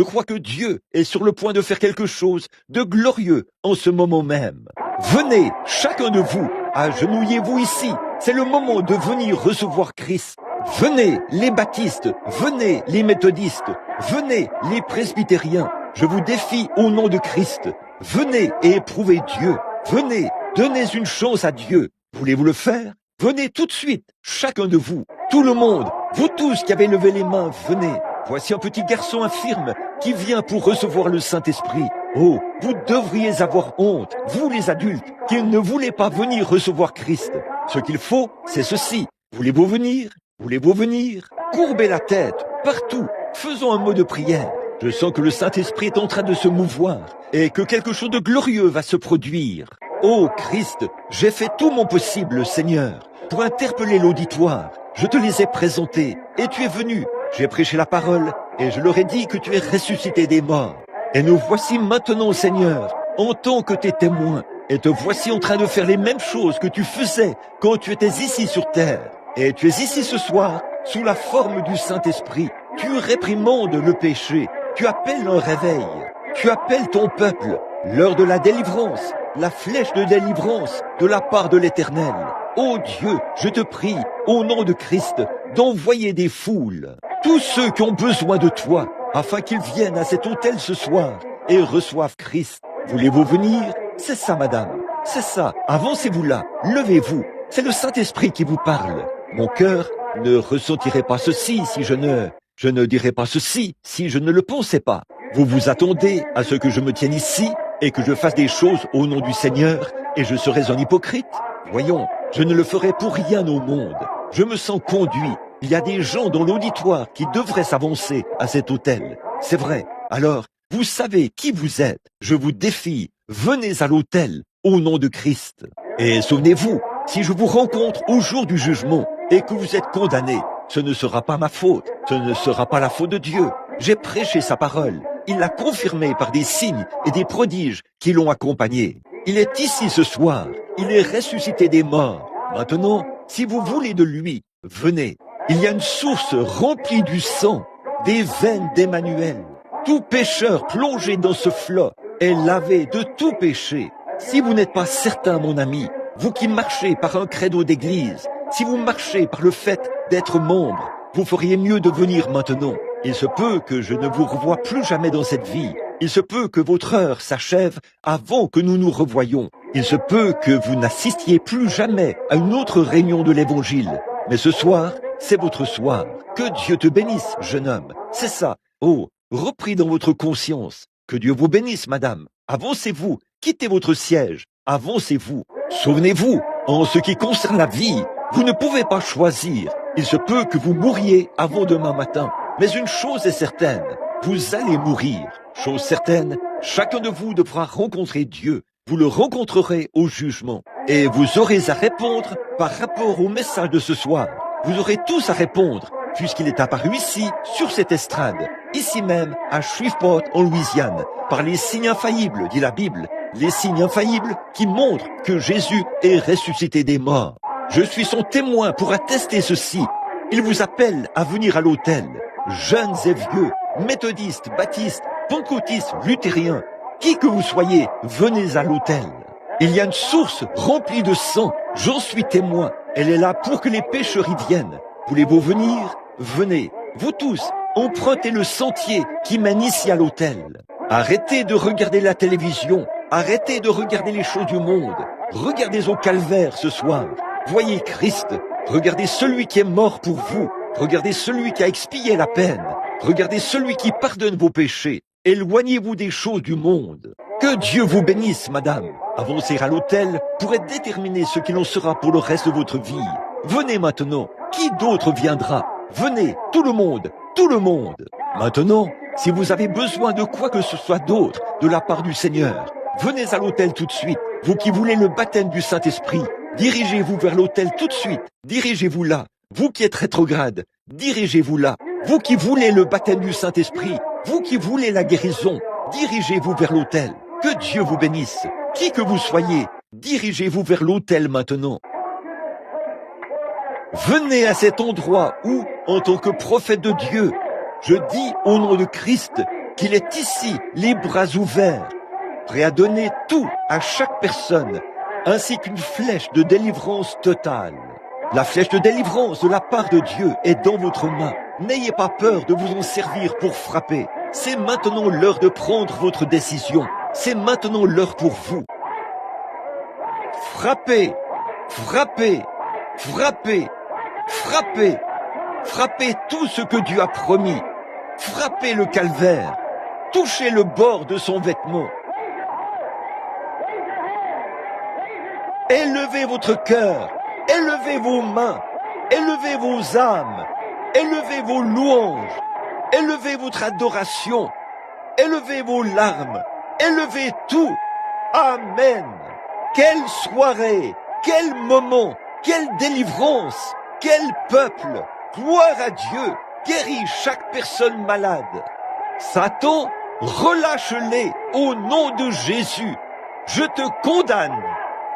crois que Dieu est sur le point de faire quelque chose de glorieux en ce moment même. Venez, chacun de vous, agenouillez-vous ici. C'est le moment de venir recevoir Christ. Venez, les baptistes, venez, les méthodistes, venez, les presbytériens. Je vous défie au nom de Christ. Venez et éprouvez Dieu. Venez, donnez une chance à Dieu. Voulez-vous le faire? Venez tout de suite, chacun de vous, tout le monde, vous tous qui avez levé les mains, venez. Voici un petit garçon infirme qui vient pour recevoir le Saint-Esprit. Oh, vous devriez avoir honte, vous les adultes, qui ne voulez pas venir recevoir Christ. Ce qu'il faut, c'est ceci. Voulez-vous venir? Voulez-vous venir? Courbez la tête, partout, faisons un mot de prière. Je sens que le Saint-Esprit est en train de se mouvoir et que quelque chose de glorieux va se produire. Oh Christ, j'ai fait tout mon possible, Seigneur, pour interpeller l'auditoire. Je te les ai présentés et tu es venu. J'ai prêché la parole et je leur ai dit que tu es ressuscité des morts. Et nous voici maintenant, Seigneur, en tant que tes témoins. Et te voici en train de faire les mêmes choses que tu faisais quand tu étais ici sur terre. Et tu es ici ce soir sous la forme du Saint-Esprit. Tu réprimandes le péché. Tu appelles un réveil. Tu appelles ton peuple. L'heure de la délivrance. La flèche de délivrance de la part de l'Éternel. Ô Dieu, je te prie, au nom de Christ, d'envoyer des foules, tous ceux qui ont besoin de toi, afin qu'ils viennent à cet autel ce soir et reçoivent Christ. Voulez-vous venir? C'est ça, madame. C'est ça. Avancez-vous là. Levez-vous. C'est le Saint-Esprit qui vous parle. Mon cœur ne ressentirait pas ceci si je ne dirais pas ceci si je ne le pensais pas. Vous vous attendez à ce que je me tienne ici et que je fasse des choses au nom du Seigneur et je serais un hypocrite? Voyons, je ne le ferai pour rien au monde. Je me sens conduit. Il y a des gens dans l'auditoire qui devraient s'avancer à cet autel. C'est vrai. Alors, vous savez qui vous êtes. Je vous défie. Venez à l'autel au nom de Christ. Et souvenez-vous, si je vous rencontre au jour du jugement et que vous êtes condamné, ce ne sera pas ma faute. Ce ne sera pas la faute de Dieu. J'ai prêché sa parole. Il l'a confirmé par des signes et des prodiges qui l'ont accompagné. Il est ici ce soir. Il est ressuscité des morts. Maintenant, si vous voulez de lui, venez. Il y a une source remplie du sang, des veines d'Emmanuel. Tout pécheur plongé dans ce flot est lavé de tout péché. Si vous n'êtes pas certain, mon ami, vous qui marchez par un credo d'église, si vous marchez par le fait d'être membre, vous feriez mieux de venir maintenant. Il se peut que je ne vous revoie plus jamais dans cette vie. Il se peut que votre heure s'achève avant que nous nous revoyions. Il se peut que vous n'assistiez plus jamais à une autre réunion de l'Évangile. Mais ce soir, c'est votre soir. Que Dieu te bénisse, jeune homme. C'est ça. Oh, repris dans votre conscience. Que Dieu vous bénisse, madame. Avancez-vous. Quittez votre siège. Avancez-vous. Souvenez-vous, en ce qui concerne la vie, vous ne pouvez pas choisir. Il se peut que vous mouriez avant demain matin. Mais une chose est certaine, vous allez mourir. Chose certaine, chacun de vous devra rencontrer Dieu. Vous le rencontrerez au jugement. Et vous aurez à répondre par rapport au message de ce soir. Vous aurez tous à répondre puisqu'il est apparu ici, sur cette estrade, ici même, à Shreveport, en Louisiane, par les signes infaillibles, dit la Bible, les signes infaillibles qui montrent que Jésus est ressuscité des morts. Je suis son témoin pour attester ceci. Il vous appelle à venir à l'autel, jeunes et vieux, méthodistes, baptistes, pentecôtistes, luthériens, qui que vous soyez, venez à l'autel. Il y a une source remplie de sang, j'en suis témoin. Elle est là pour que les pécheurs y viennent. Voulez-vous venir? Venez. Vous tous, empruntez le sentier qui mène ici à l'autel. Arrêtez de regarder la télévision. Arrêtez de regarder les choses du monde. Regardez au calvaire ce soir. Voyez Christ. Regardez celui qui est mort pour vous. Regardez celui qui a expié la peine. Regardez celui qui pardonne vos péchés. Éloignez-vous des choses du monde. Que Dieu vous bénisse, madame. Avancez à l'autel pourrait déterminer ce qu'il en sera pour le reste de votre vie. Venez maintenant. Qui d'autre viendra? Venez, tout le monde, tout le monde. Maintenant, si vous avez besoin de quoi que ce soit d'autre de la part du Seigneur, venez à l'autel tout de suite. Vous qui voulez le baptême du Saint-Esprit, dirigez-vous vers l'autel tout de suite. Dirigez-vous là. Vous qui êtes rétrograde, dirigez-vous là. Vous qui voulez le baptême du Saint-Esprit, vous qui voulez la guérison, dirigez-vous vers l'autel. Que Dieu vous bénisse. Qui que vous soyez, dirigez-vous vers l'autel maintenant. Venez à cet endroit où, en tant que prophète de Dieu, je dis au nom de Christ qu'il est ici, les bras ouverts, prêt à donner tout à chaque personne, ainsi qu'une flèche de délivrance totale. La flèche de délivrance de la part de Dieu est dans votre main. N'ayez pas peur de vous en servir pour frapper. C'est maintenant l'heure de prendre votre décision. C'est maintenant l'heure pour vous. Frappez, frappez, frappez, frappez, frappez tout ce que Dieu a promis. Frappez le calvaire. Touchez le bord de son vêtement. Élevez votre cœur. Élevez vos mains. Élevez vos âmes. Élevez vos louanges. Élevez votre adoration. Élevez vos larmes. Élevez tout. Amen. Quelle soirée, quel moment, quelle délivrance, quel peuple. Gloire à Dieu. Guéris chaque personne malade. Satan, relâche-les au nom de Jésus. Je te condamne.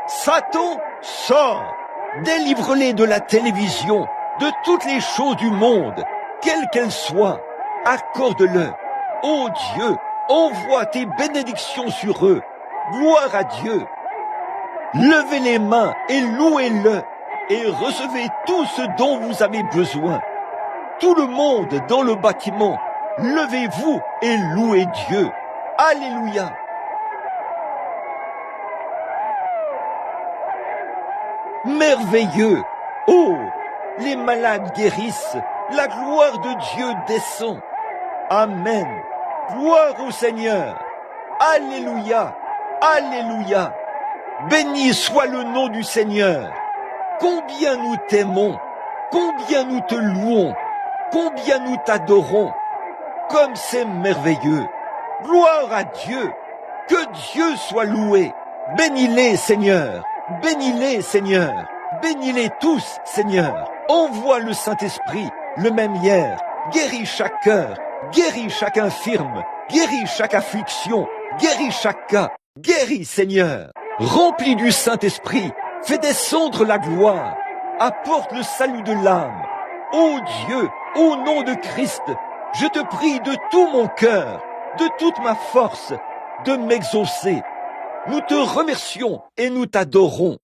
Satan, sors. Délivre-les de la télévision, de toutes les choses du monde, quelles qu'elles soient. Accorde-le. Ô Dieu, envoie tes bénédictions sur eux. Gloire à Dieu. Levez les mains et louez-le et recevez tout ce dont vous avez besoin. Tout le monde dans le bâtiment, levez-vous et louez Dieu. Alléluia. Merveilleux. Oh, les malades guérissent. La gloire de Dieu descend. Amen. Gloire au Seigneur. Alléluia. Alléluia. Béni soit le nom du Seigneur. Combien nous t'aimons. Combien nous te louons. Combien nous t'adorons. Comme c'est merveilleux. Gloire à Dieu. Que Dieu soit loué. Bénis-les, Seigneur. Bénis-les, Seigneur. Bénis-les tous, Seigneur. Envoie le Saint-Esprit, le même hier. Guéris chaque cœur. Guéris chaque infirme. Guéris chaque affliction. Guéris chaque cas. Guéris, Seigneur. Remplis du Saint-Esprit. Fais descendre la gloire. Apporte le salut de l'âme. Ô Dieu, au nom de Christ, je te prie de tout mon cœur, de toute ma force, de m'exaucer. Nous te remercions et nous t'adorons.